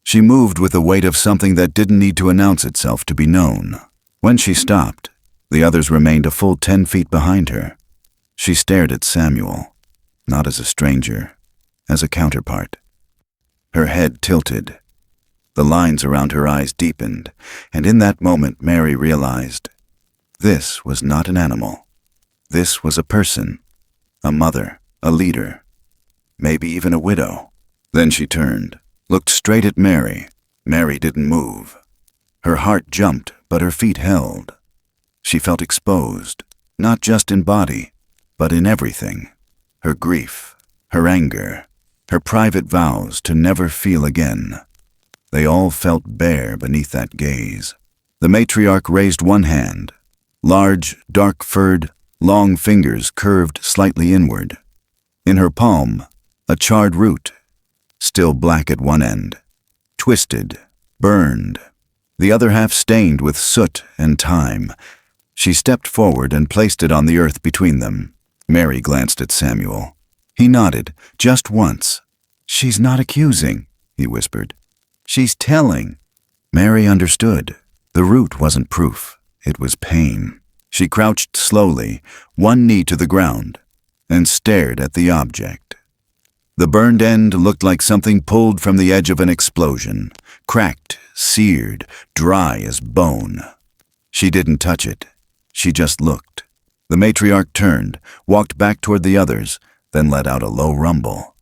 [SPEAKER 2] She moved with the weight of something that didn't need to announce itself to be known. When she stopped, the others remained a full 10 feet behind her. She stared at Samuel, not as a stranger, as a counterpart. Her head tilted. The lines around her eyes deepened, and in that moment Mary realized this was not an animal. This was a person, a mother, a leader, maybe even a widow. Then she turned, looked straight at Mary. Mary didn't move. Her heart jumped, but her feet held. She felt exposed, not just in body, but in everything. Her grief, her anger, her private vows to never feel again. They all felt bare beneath that gaze. The matriarch raised one hand. Large, dark-furred, long fingers curved slightly inward. In her palm, a charred root, still black at one end, twisted, burned, the other half stained with soot and time. She stepped forward and placed it on the earth between them. Mary glanced at Samuel. He nodded, just once. "She's not accusing," he whispered. "She's telling." Mary understood. The root wasn't proof. It was pain. She crouched slowly, one knee to the ground, and stared at the object. The burned end looked like something pulled from the edge of an explosion, cracked, seared, dry as bone. She didn't touch it. She just looked. The matriarch turned, walked back toward the others, then let out a low rumble.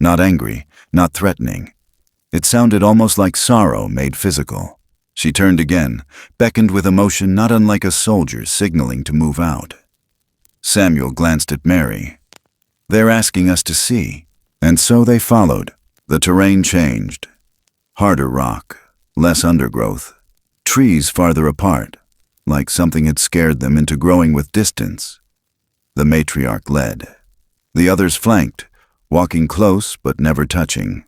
[SPEAKER 2] Not angry, not threatening. It sounded almost like sorrow made physical. She turned again, beckoned with emotion not unlike a soldier signaling to move out. Samuel glanced at Mary. "They're asking us to see." And so they followed. The terrain changed. Harder rock, less undergrowth, trees farther apart, like something had scared them into growing with distance. The matriarch led. The others flanked, walking close but never touching.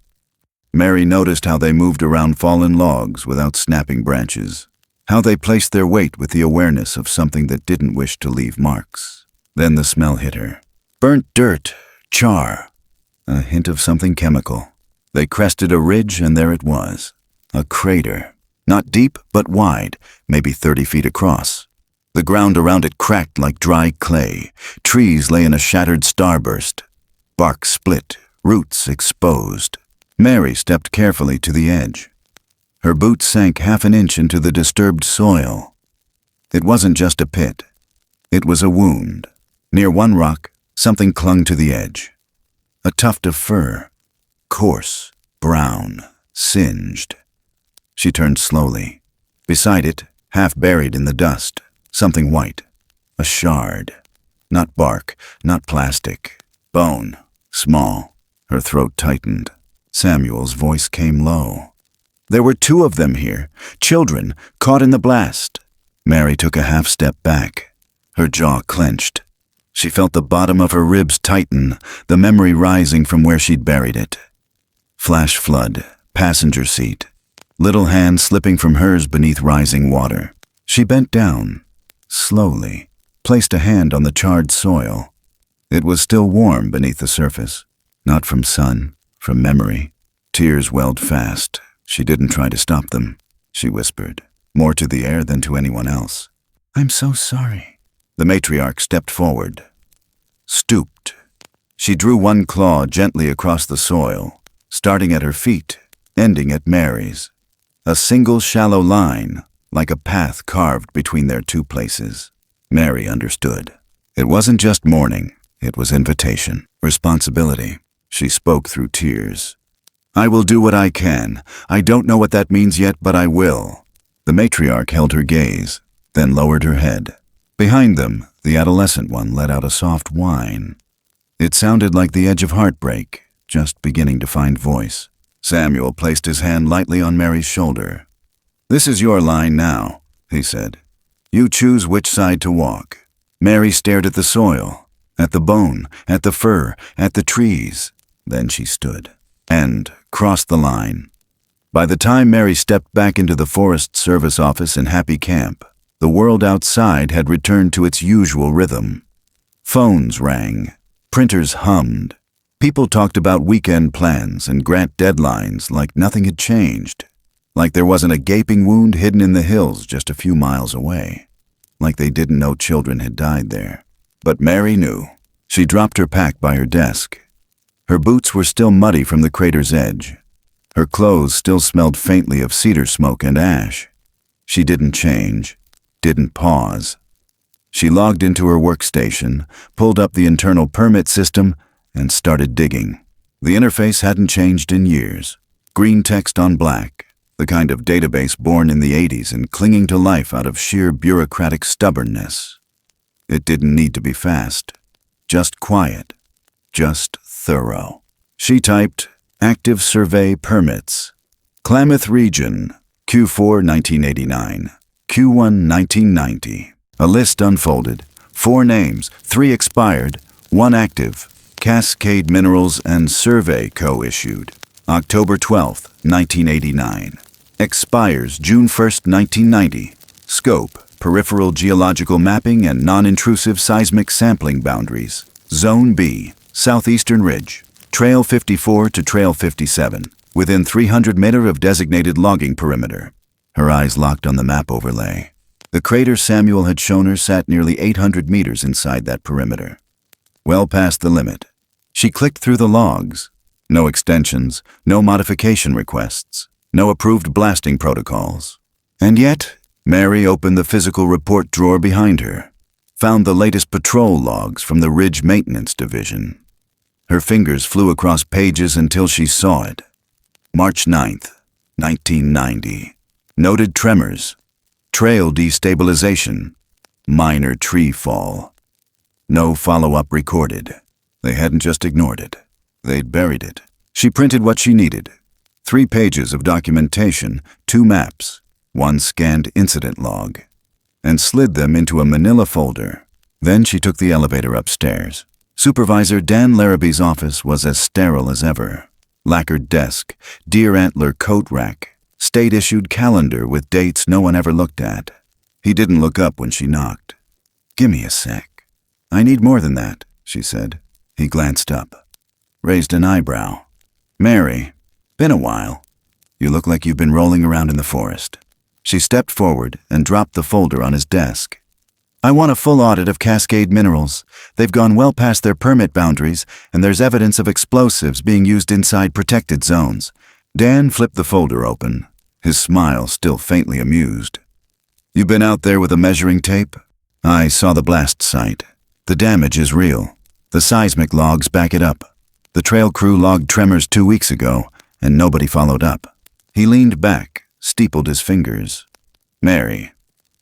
[SPEAKER 2] Mary noticed how they moved around fallen logs without snapping branches, how they placed their weight with the awareness of something that didn't wish to leave marks. Then the smell hit her. Burnt dirt, char, a hint of something chemical. They crested a ridge and there it was, a crater. Not deep, but wide, maybe 30 feet across. The ground around it cracked like dry clay. Trees lay in a shattered starburst. Bark split, roots exposed. Mary stepped carefully to the edge. Her boots sank half an inch into the disturbed soil. It wasn't just a pit. It was a wound. Near one rock, something clung to the edge. A tuft of fur, coarse, brown, singed. She turned slowly. Beside it, half buried in the dust, something white. A shard. Not bark, not plastic. Bone. Small. Her throat tightened. Samuel's voice came low. There were 2 of them here, children, caught in the blast. Mary took a half step back. Her jaw clenched. She felt the bottom of her ribs tighten, the memory rising from where she'd buried it. Flash flood, passenger seat. Little hand slipping from hers beneath rising water. She bent down, slowly, placed a hand on the charred soil. It was still warm beneath the surface. Not from sun, from memory. Tears welled fast. She didn't try to stop them. She whispered, more to the air than to anyone else. "I'm so sorry." The matriarch stepped forward, stooped. She drew one claw gently across the soil, starting at her feet, ending at Mary's. A single shallow line, like a path carved between their 2 places. Mary understood. It wasn't just mourning, it was invitation, responsibility. She spoke through tears. "I will do what I can. I don't know what that means yet, but I will." The matriarch held her gaze, then lowered her head. Behind them, the adolescent one let out a soft whine. It sounded like the edge of heartbreak, just beginning to find voice. Samuel placed his hand lightly on Mary's shoulder. "This is your line now," he said. "You choose which side to walk." Mary stared at the soil, at the bone, at the fur, at the trees. Then she stood and crossed the line. By the time Mary stepped back into the Forest Service office in Happy Camp, the world outside had returned to its usual rhythm. Phones rang, printers hummed. People talked about weekend plans and grant deadlines like nothing had changed, like there wasn't a gaping wound hidden in the hills just a few miles away, like they didn't know children had died there. But Mary knew. She dropped her pack by her desk. Her boots were still muddy from the crater's edge. Her clothes still smelled faintly of cedar smoke and ash. She didn't change, didn't pause. She logged into her workstation, pulled up the internal permit system, and started digging. The interface hadn't changed in years. Green text on black, the kind of database born in the 80s and clinging to life out of sheer bureaucratic stubbornness. It didn't need to be fast. Just quiet. Just thorough. She typed, Active Survey Permits. Klamath Region, Q4 1989, Q1 1990. A list unfolded. 4 names, 3 expired, 1 active. Cascade Minerals and Survey Co. issued. October 12, 1989. Expires June 1, 1990. Scope, peripheral geological mapping and non-intrusive seismic sampling boundaries. Zone B, Southeastern Ridge. Trail 54 to Trail 57, within 300 meter of designated logging perimeter. Her eyes locked on the map overlay. The crater Samuel had shown her sat nearly 800 meters inside that perimeter. Well past the limit. She clicked through the logs. No extensions, no modification requests, no approved blasting protocols. And yet, Mary opened the physical report drawer behind her, found the latest patrol logs from the Ridge Maintenance Division. Her fingers flew across pages until she saw it. March 9th, 1990. Noted tremors. Trail destabilization. Minor tree fall. No follow-up recorded. They hadn't just ignored it. They'd buried it. She printed what she needed. 3 pages of documentation, 2 maps, 1 scanned incident log, and slid them into a manila folder. Then she took the elevator upstairs. Supervisor Dan Larrabee's office was as sterile as ever. Lacquered desk, deer antler coat rack, state-issued calendar with dates no one ever looked at. He didn't look up when she knocked. "Gimme a sec." "I need more than that," she said. He glanced up, raised an eyebrow. "Mary, been a while. You look like you've been rolling around in the forest." She stepped forward and dropped the folder on his desk. "I want a full audit of Cascade Minerals. They've gone well past their permit boundaries, and there's evidence of explosives being used inside protected zones." Dan flipped the folder open, his smile still faintly amused. "You been out there with a measuring tape?" "I saw the blast site. The damage is real. The seismic logs back it up. The trail crew logged tremors 2 weeks ago, and nobody followed up." He leaned back, steepled his fingers. "Mary,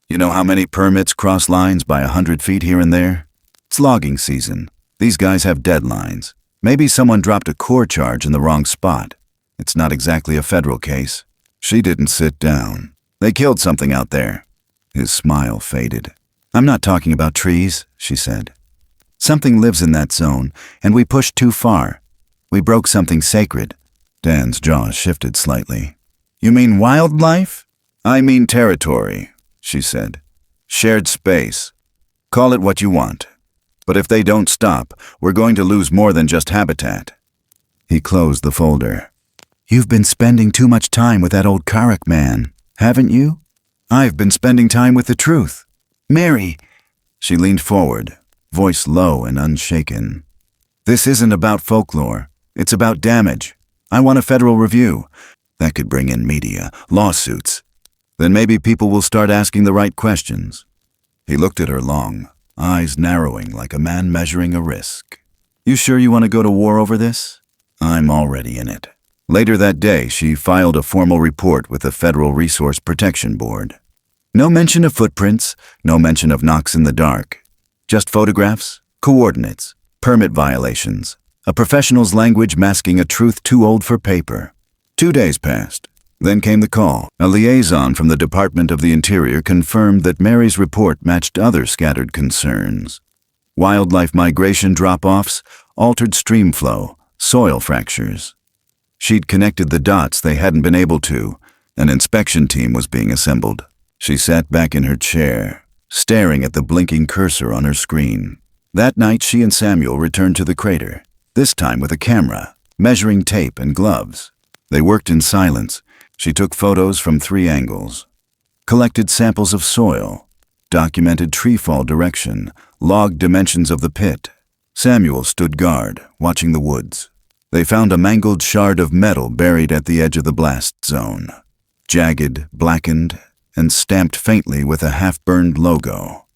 [SPEAKER 2] you know how many permits cross lines by 100 feet here and there? It's logging season. These guys have deadlines. Maybe someone dropped a core charge in the wrong spot. It's not exactly a federal case." She didn't sit down. "They killed something out there." His smile faded. "I'm not talking about trees," she said. "Something lives in that zone, and we pushed too far. We broke something sacred." Dan's jaw shifted slightly. "You mean wildlife?" "I mean territory," she said. "Shared space. Call it what you want. But if they don't stop, we're going to lose more than just habitat." He closed the folder. "You've been spending too much time with that old Karak man, haven't you?" "I've been spending time with the truth." "Mary!" She leaned forward, voice low and unshaken. "This isn't about folklore. It's about damage. I want a federal review. That could bring in media, lawsuits. Then maybe people will start asking the right questions." He looked at her long, eyes narrowing like a man measuring a risk. "You sure you want to go to war over this?" "I'm already in it." Later that day, she filed a formal report with the Federal Resource Protection Board. No mention of footprints, no mention of knocks in the dark. Just photographs, coordinates, permit violations, a professional's language masking a truth too old for paper. 2 days passed. Then came the call. A liaison from the Department of the Interior confirmed that Mary's report matched other scattered concerns. Wildlife migration drop-offs, altered stream flow, soil fractures. She'd connected the dots they hadn't been able to. An inspection team was being assembled. She sat back in her chair, staring at the blinking cursor on her screen. That night, she and Samuel returned to the crater, this time with a camera, measuring tape and gloves. They worked in silence. She took photos from 3 angles, collected samples of soil, documented tree fall direction, logged dimensions of the pit. Samuel stood guard, watching the woods. They found a mangled shard of metal buried at the edge of the blast zone, jagged, blackened, and stamped faintly with a half-burned logo.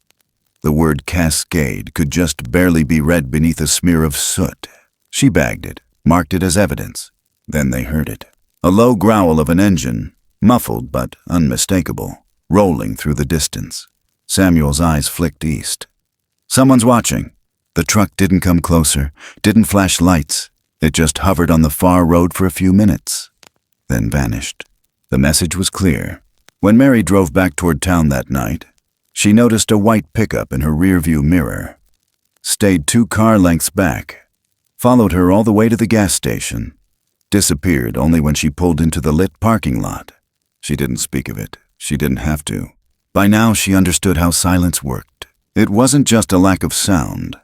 [SPEAKER 2] The word Cascade could just barely be read beneath a smear of soot. She bagged it, marked it as evidence. Then they heard it. A low growl of an engine, muffled but unmistakable, rolling through the distance. Samuel's eyes flicked east. Someone's watching. The truck didn't come closer, didn't flash lights. It just hovered on the far road for a few minutes, then vanished. The message was clear. When Mary drove back toward town that night, she noticed a white pickup in her rearview mirror. Stayed 2 car lengths back, followed her all the way to the gas station, disappeared only when she pulled into the lit parking lot. She didn't speak of it. She didn't have to. By now, she understood how silence worked. It wasn't just a lack of sound.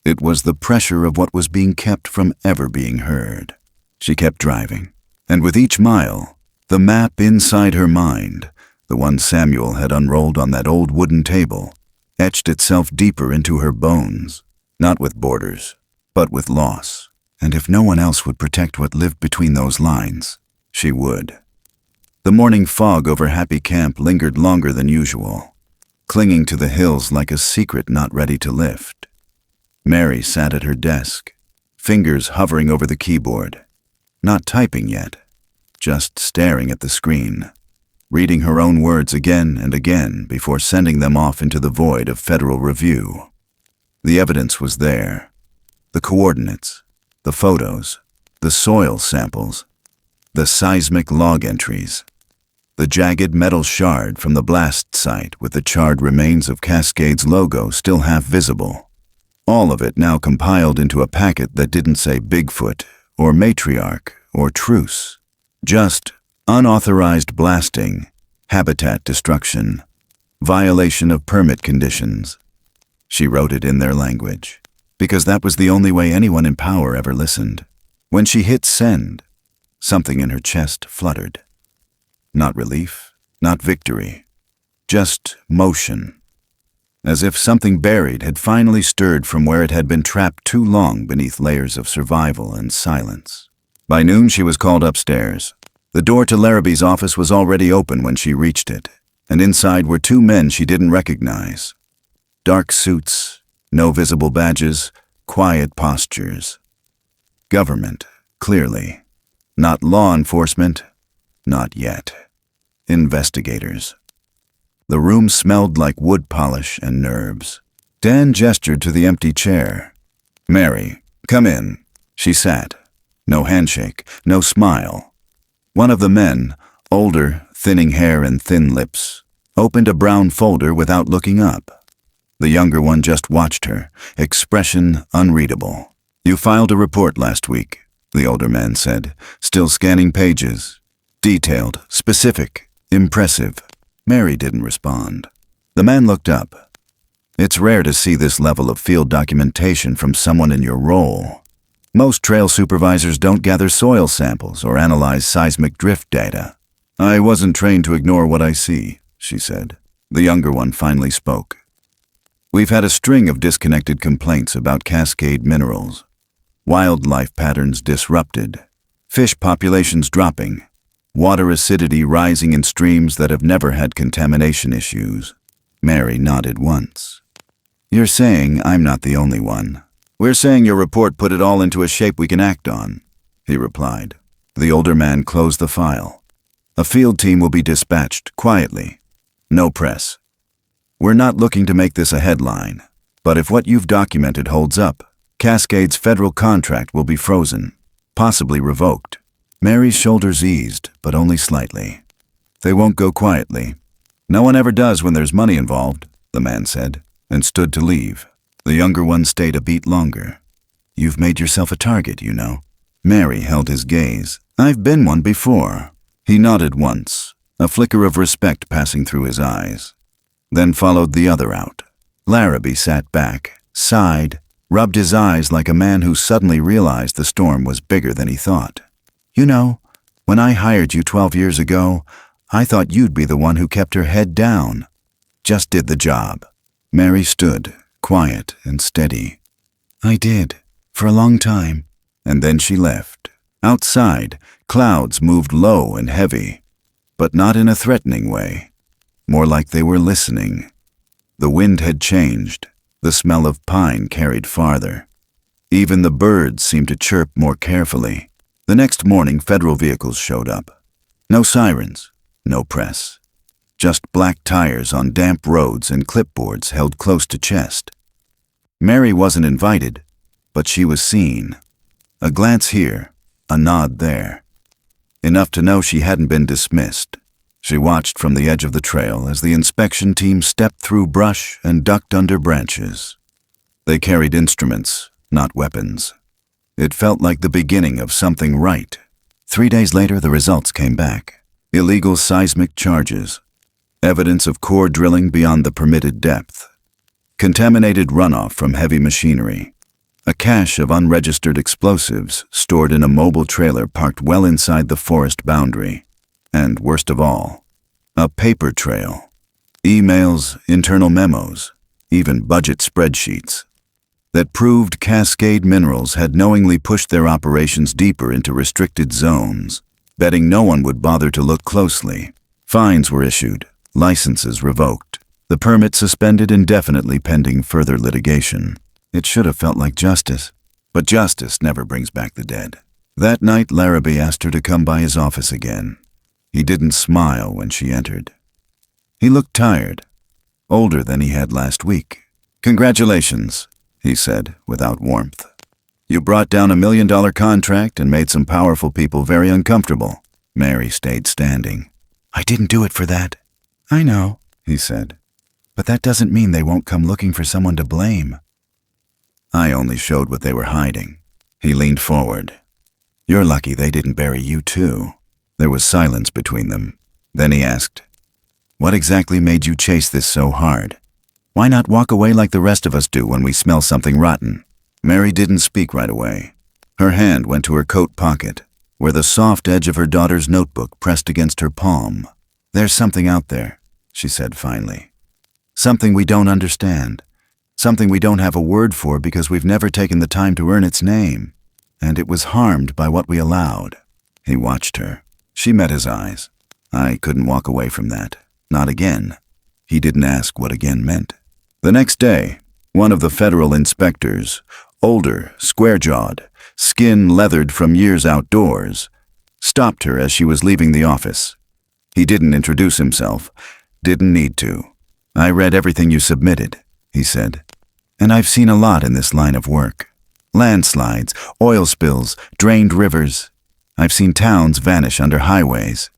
[SPEAKER 2] It was the pressure of what was being kept from ever being heard. She kept driving, and with each mile, the map inside her mind, the one Samuel had unrolled on that old wooden table, etched itself deeper into her bones, not with borders, but with loss. And if no one else would protect what lived between those lines, she would. The morning fog over Happy Camp lingered longer than usual, clinging to the hills like a secret not ready to lift. Mary sat at her desk, fingers hovering over the keyboard, not typing yet, just staring at the screen, reading her own words again and again before sending them off into the void of federal review. The evidence was there. The coordinates, the photos, the soil samples, the seismic log entries, the jagged metal shard from the blast site with the charred remains of Cascade's logo still half visible. All of it now compiled into a packet that didn't say Bigfoot or matriarch or truce, just unauthorized blasting, habitat destruction, violation of permit conditions. She wrote it in their language, because that was the only way anyone in power ever listened. When she hit send, something in her chest fluttered. Not relief, not victory, just motion. As if something buried had finally stirred from where it had been trapped too long beneath layers of survival and silence. By noon, she was called upstairs. The door to Larrabee's office was already open when she reached it, and inside were 2 men she didn't recognize. Dark suits, no visible badges, quiet postures. Government, clearly. Not law enforcement, not yet. Investigators. The room smelled like wood polish and nerves. Dan gestured to the empty chair. "Mary, come in." She sat. No handshake, no smile. One of the men, older, thinning hair and thin lips, opened a brown folder without looking up. The younger one just watched her, expression unreadable. "You filed a report last week," the older man said, still scanning pages. "Detailed, specific, impressive." Mary didn't respond. The man looked up. "It's rare to see this level of field documentation from someone in your role. Most trail supervisors don't gather soil samples or analyze seismic drift data." "I wasn't trained to ignore what I see," she said. The younger one finally spoke. "We've had a string of disconnected complaints about Cascade minerals. Wildlife patterns disrupted, fish populations dropping, water acidity rising in streams that have never had contamination issues." Mary nodded once. "You're saying I'm not the only one." "We're saying your report put it all into a shape we can act on," he replied. The older man closed the file. "A field team will be dispatched, quietly. No press. We're not looking to make this a headline, but if what you've documented holds up, Cascade's federal contract will be frozen, possibly revoked." Mary's shoulders eased, but only slightly. "They won't go quietly. No one ever does when there's money involved," the man said, and stood to leave. The younger one stayed a beat longer. "You've made yourself a target, you know." Mary held his gaze. "I've been one before." He nodded once, a flicker of respect passing through his eyes. Then followed the other out. Larrabee sat back, sighed, rubbed his eyes like a man who suddenly realized the storm was bigger than he thought. "You know, when I hired you 12 years ago, I thought you'd be the one who kept her head down. Just did the job." Mary stood, quiet and steady. "I did, for a long time." And then she left. Outside, clouds moved low and heavy, but not in a threatening way. More like they were listening. The wind had changed. The smell of pine carried farther. Even the birds seemed to chirp more carefully. The next morning, federal vehicles showed up. No sirens, no press. Just black tires on damp roads and clipboards held close to chest. Mary wasn't invited, but she was seen. A glance here, a nod there. Enough to know she hadn't been dismissed. She watched from the edge of the trail as the inspection team stepped through brush and ducked under branches. They carried instruments, not weapons. It felt like the beginning of something right. 3 days later, the results came back. Illegal seismic charges. Evidence of core drilling beyond the permitted depth. Contaminated runoff from heavy machinery. A cache of unregistered explosives stored in a mobile trailer parked well inside the forest boundary. And worst of all, a paper trail. Emails, internal memos, even budget spreadsheets that proved Cascade Minerals had knowingly pushed their operations deeper into restricted zones, betting no one would bother to look closely. Fines were issued, licenses revoked, the permit suspended indefinitely pending further litigation. It should have felt like justice, but justice never brings back the dead. That night, Larrabee asked her to come by his office again. He didn't smile when she entered. He looked tired, older than he had last week. "Congratulations," he said, without warmth. "You brought down $1 million contract and made some powerful people very uncomfortable." Mary stayed standing. "I didn't do it for that." "I know," he said. "But that doesn't mean they won't come looking for someone to blame." "I only showed what they were hiding." He leaned forward. "You're lucky they didn't bury you too." There was silence between them. Then he asked, "What exactly made you chase this so hard? Why not walk away like the rest of us do when we smell something rotten?" Mary didn't speak right away. Her hand went to her coat pocket, where the soft edge of her daughter's notebook pressed against her palm. "There's something out there," she said finally. "Something we don't understand. Something we don't have a word for because we've never taken the time to earn its name. And it was harmed by what we allowed." He watched her. She met his eyes. "I couldn't walk away from that. Not again." He didn't ask what again meant. The next day, one of the federal inspectors, older, square-jawed, skin leathered from years outdoors, stopped her as she was leaving the office. He didn't introduce himself. Didn't need to. "I read everything you submitted," he said. "And I've seen a lot in this line of work. Landslides, oil spills, drained rivers. I've seen towns vanish under highways."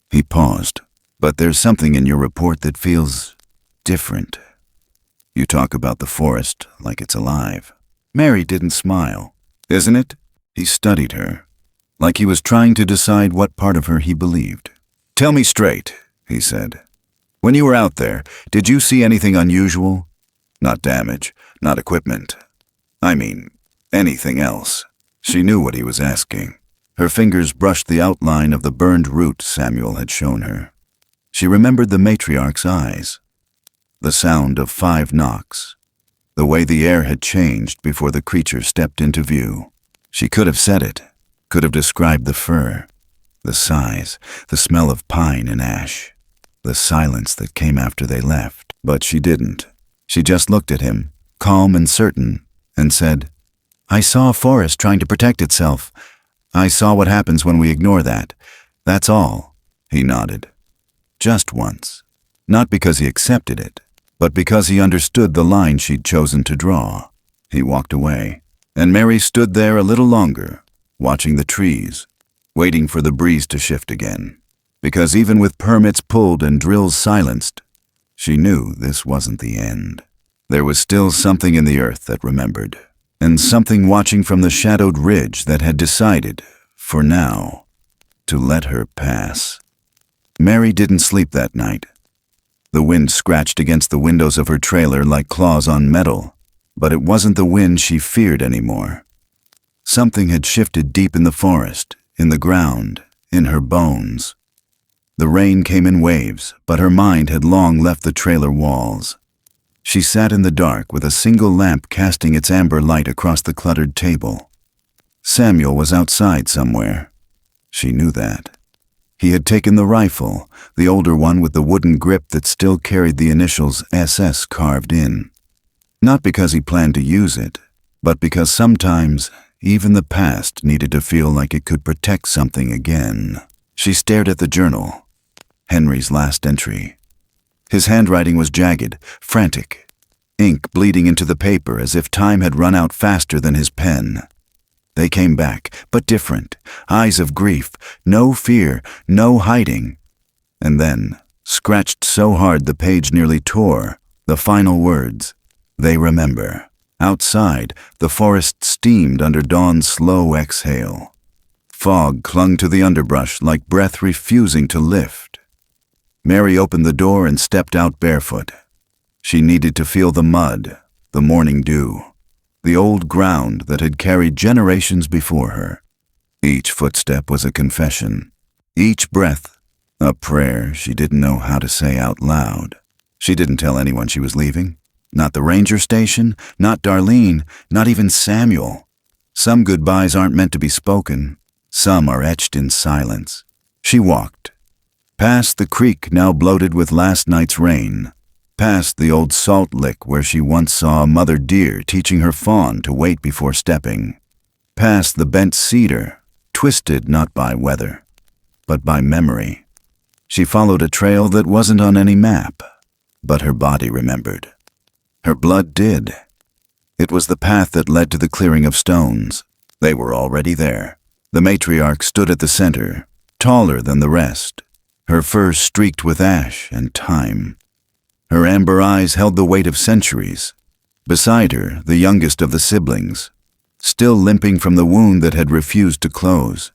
[SPEAKER 2] He paused. "But there's something in your report that feels different. You talk about the forest like it's alive." Mary didn't smile. "Isn't it?" He studied her, like he was trying to decide what part of her he believed. "Tell me straight," he said. "When you were out there, did you see anything unusual? Not damage, not equipment. I mean, anything else." She knew what he was asking. Her fingers brushed the outline of the burned root Samuel had shown her. She remembered the matriarch's eyes, the sound of 5 knocks, the way the air had changed before the creature stepped into view. She could have said it, could have described the fur, the size, the smell of pine and ash, the silence that came after they left, but she didn't. She just looked at him, calm and certain, and said, "I saw a forest trying to protect itself. I saw what happens when we ignore that. That's all." He nodded. Just once. Not because he accepted it, but because he understood the line she'd chosen to draw. He walked away, and Mary stood there a little longer, watching the trees, waiting for the breeze to shift again. Because even with permits pulled and drills silenced, she knew this wasn't the end. There was still something in the earth that remembered, and something watching from the shadowed ridge that had decided, for now, to let her pass. Mary didn't sleep that night. The wind scratched against the windows of her trailer like claws on metal, but it wasn't the wind she feared anymore. Something had shifted deep in the forest, in the ground, in her bones. The rain came in waves, but her mind had long left the trailer walls. She sat in the dark with a single lamp casting its amber light across the cluttered table. Samuel was outside somewhere. She knew that. He had taken the rifle, the older one with the wooden grip that still carried the initials SS carved in. Not because he planned to use it, but because sometimes even the past needed to feel like it could protect something again. She stared at the journal. Henry's last entry. His handwriting was jagged, frantic. ink bleeding into the paper as if time had run out faster than his pen. They came back, but different, eyes of grief, no fear, no hiding. And then, scratched so hard the page nearly tore, the final words, "They remember." Outside, the forest steamed under dawn's slow exhale. Fog clung to the underbrush like breath refusing to lift. Mary opened the door and stepped out barefoot. She needed to feel the mud, the morning dew, the old ground that had carried generations before her. Each footstep was a confession, each breath a prayer she didn't know how to say out loud. She didn't tell anyone she was leaving. Not the ranger station, not Darlene, not even Samuel. Some goodbyes aren't meant to be spoken. Some are etched in silence. She walked. Past the creek now bloated with last night's rain. Past the old salt lick where she once saw a mother deer teaching her fawn to wait before stepping. Past the bent cedar, twisted not by weather, but by memory. She followed a trail that wasn't on any map, but her body remembered. Her blood did. It was the path that led to the clearing of stones. They were already there. The matriarch stood at the center, taller than the rest, her fur streaked with ash and time. Her amber eyes held the weight of centuries. Beside her, the youngest of the siblings, still limping from the wound that had refused to close.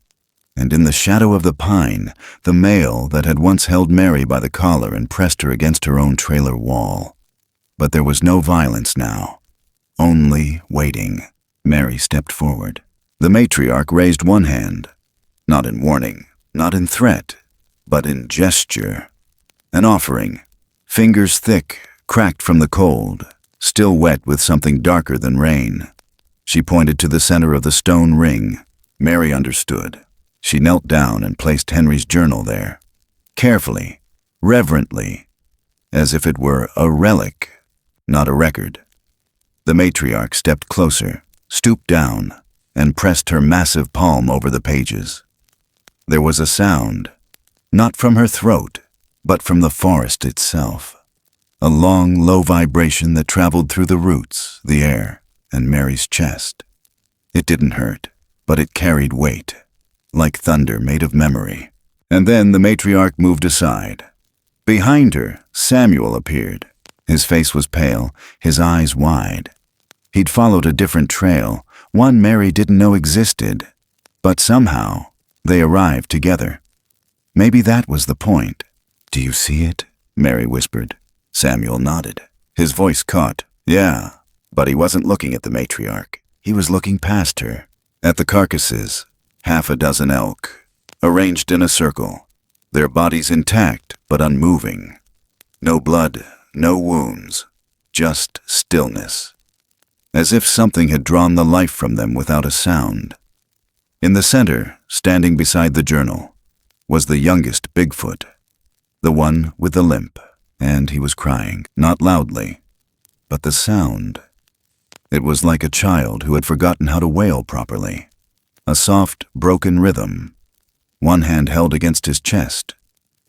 [SPEAKER 2] And in the shadow of the pine, the male that had once held Mary by the collar and pressed her against her own trailer wall. But there was no violence now, only waiting. Mary stepped forward. The matriarch raised one hand, not in warning, not in threat, but in gesture. An offering, fingers thick, cracked from the cold, still wet with something darker than rain. She pointed to the center of the stone ring. Mary understood. She knelt down and placed Henry's journal there, carefully, reverently, as if it were a relic, not a record. The matriarch stepped closer, stooped down, and pressed her massive palm over the pages. There was a sound, not from her throat, but from the forest itself. A long, low vibration that traveled through the roots, the air, and Mary's chest. It didn't hurt, but it carried weight, like thunder made of memory. And then the matriarch moved aside. Behind her, Samuel appeared. His face was pale, his eyes wide. He'd followed a different trail, one Mary didn't know existed, but somehow they arrived together. Maybe that was the point. "Do you see it?" Mary whispered. Samuel nodded. His voice caught. Yeah, but he wasn't looking at the matriarch. He was looking past her, at the carcasses, half a dozen elk, arranged in a circle, their bodies intact but unmoving. No blood, no wounds, just stillness, as if something had drawn the life from them without a sound. In the center, standing beside the journal, was the youngest Bigfoot, the one with the limp, and he was crying, not loudly, but the sound. It was like a child who had forgotten how to wail properly. A soft, broken rhythm, one hand held against his chest,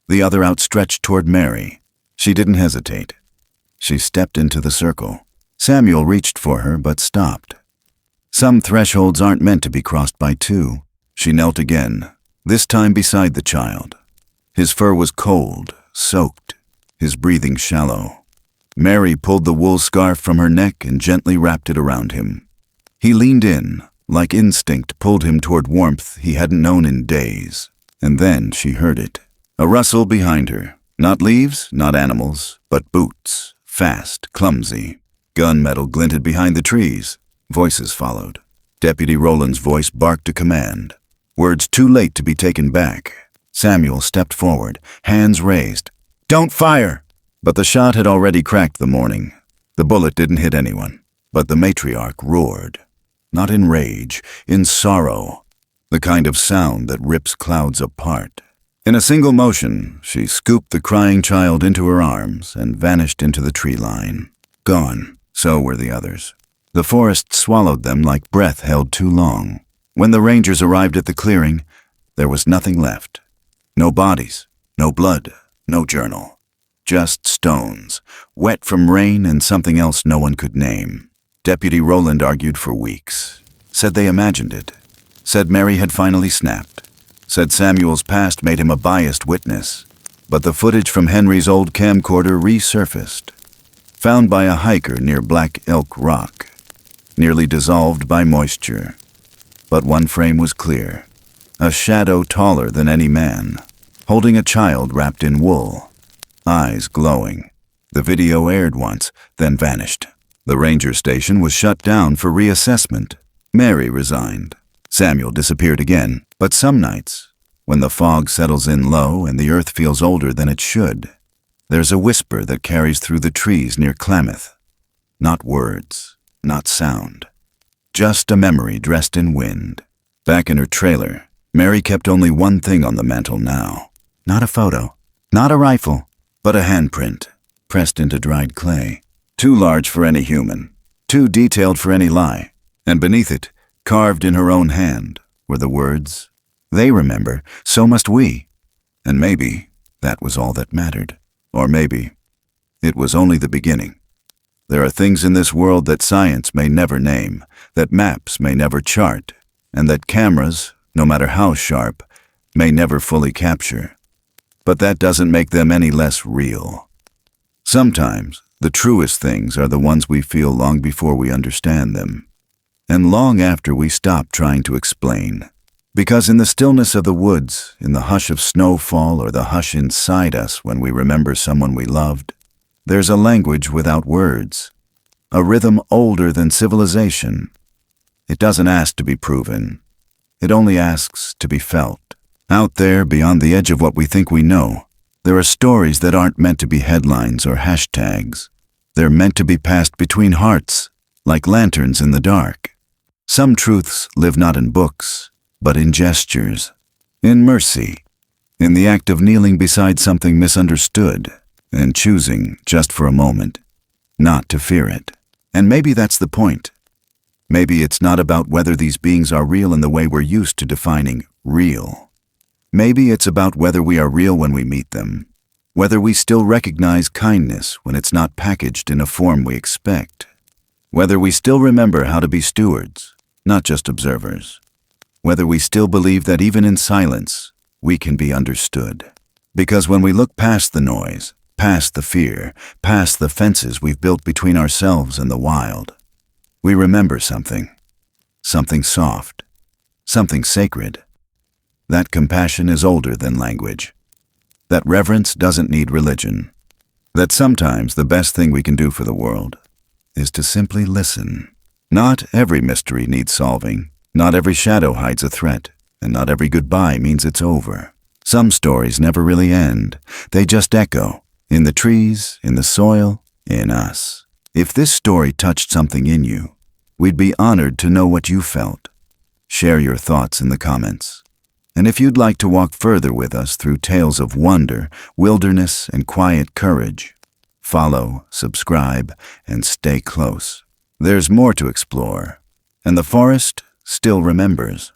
[SPEAKER 2] the other outstretched toward Mary. She didn't hesitate. She stepped into the circle. Samuel reached for her, but stopped. Some thresholds aren't meant to be crossed by two. She knelt again, this time beside the child. His fur was cold, soaked, his breathing shallow. Mary pulled the wool scarf from her neck and gently wrapped it around him. He leaned in, like instinct pulled him toward warmth he hadn't known in days. And then she heard it. A rustle behind her. Not leaves, not animals, but boots, fast, clumsy. Gunmetal glinted behind the trees. Voices followed. Deputy Rowland's voice barked a command. Words too late to be taken back. Samuel stepped forward, hands raised. "Don't fire!" But the shot had already cracked the morning. The bullet didn't hit anyone, but the matriarch roared. Not in rage, in sorrow, the kind of sound that rips clouds apart. In a single motion, she scooped the crying child into her arms and vanished into the tree line. Gone, so were the others. The forest swallowed them like breath held too long. When the rangers arrived at the clearing, there was nothing left. No bodies, no blood, no journal. just stones, wet from rain and something else no one could name. Deputy Rowland argued for weeks. Said they imagined it. Said Mary had finally snapped. Said Samuel's past made him a biased witness. But the footage from Henry's old camcorder resurfaced. Found by a hiker near Black Elk Rock. Nearly dissolved by moisture. But one frame was clear. A shadow taller than any man, holding a child wrapped in wool. Eyes glowing. The video aired once, then vanished. The ranger station was shut down for reassessment. Mary resigned. Samuel disappeared again. But some nights, when the fog settles in low and the earth feels older than it should, there's a whisper that carries through the trees near Klamath. Not words, not sound. Just a memory dressed in wind. Back in her trailer, Mary kept only one thing on the mantel now. Not a photo, not a rifle, but a handprint, pressed into dried clay. Too large for any human, too detailed for any lie. And beneath it, carved in her own hand, were the words, "They remember, so must we." And maybe that was all that mattered. Or maybe it was only the beginning. There are things in this world that science may never name, that maps may never chart, and that cameras, no matter how sharp, may never fully capture. But that doesn't make them any less real. Sometimes, the truest things are the ones we feel long before we understand them, and long after we stop trying to explain. Because in the stillness of the woods, in the hush of snowfall, or the hush inside us when we remember someone we loved, there's a language without words, a rhythm older than civilization. It doesn't ask to be proven. It only asks to be felt. Out there, beyond the edge of what we think we know, there are stories that aren't meant to be headlines or hashtags. They're meant to be passed between hearts, like lanterns in the dark. Some truths live not in books, but in gestures, in mercy, in the act of kneeling beside something misunderstood and choosing, just for a moment, not to fear it. And maybe that's the point. Maybe it's not about whether these beings are real in the way we're used to defining real. Maybe it's about whether we are real when we meet them, whether we still recognize kindness when it's not packaged in a form we expect, whether we still remember how to be stewards, not just observers, whether we still believe that even in silence, we can be understood. Because when we look past the noise, past the fear, past the fences we've built between ourselves and the wild, we remember something. Something soft. Something sacred. That compassion is older than language. That reverence doesn't need religion. That sometimes the best thing we can do for the world is to simply listen. Not every mystery needs solving. Not every shadow hides a threat, and not every goodbye means it's over. Some stories never really end. They just echo, in the trees, in the soil, in us. If this story touched something in you, we'd be honored to know what you felt. Share your thoughts in the comments. And if you'd like to walk further with us through tales of wonder, wilderness, and quiet courage, follow, subscribe, and stay close. There's more to explore, and the forest still remembers.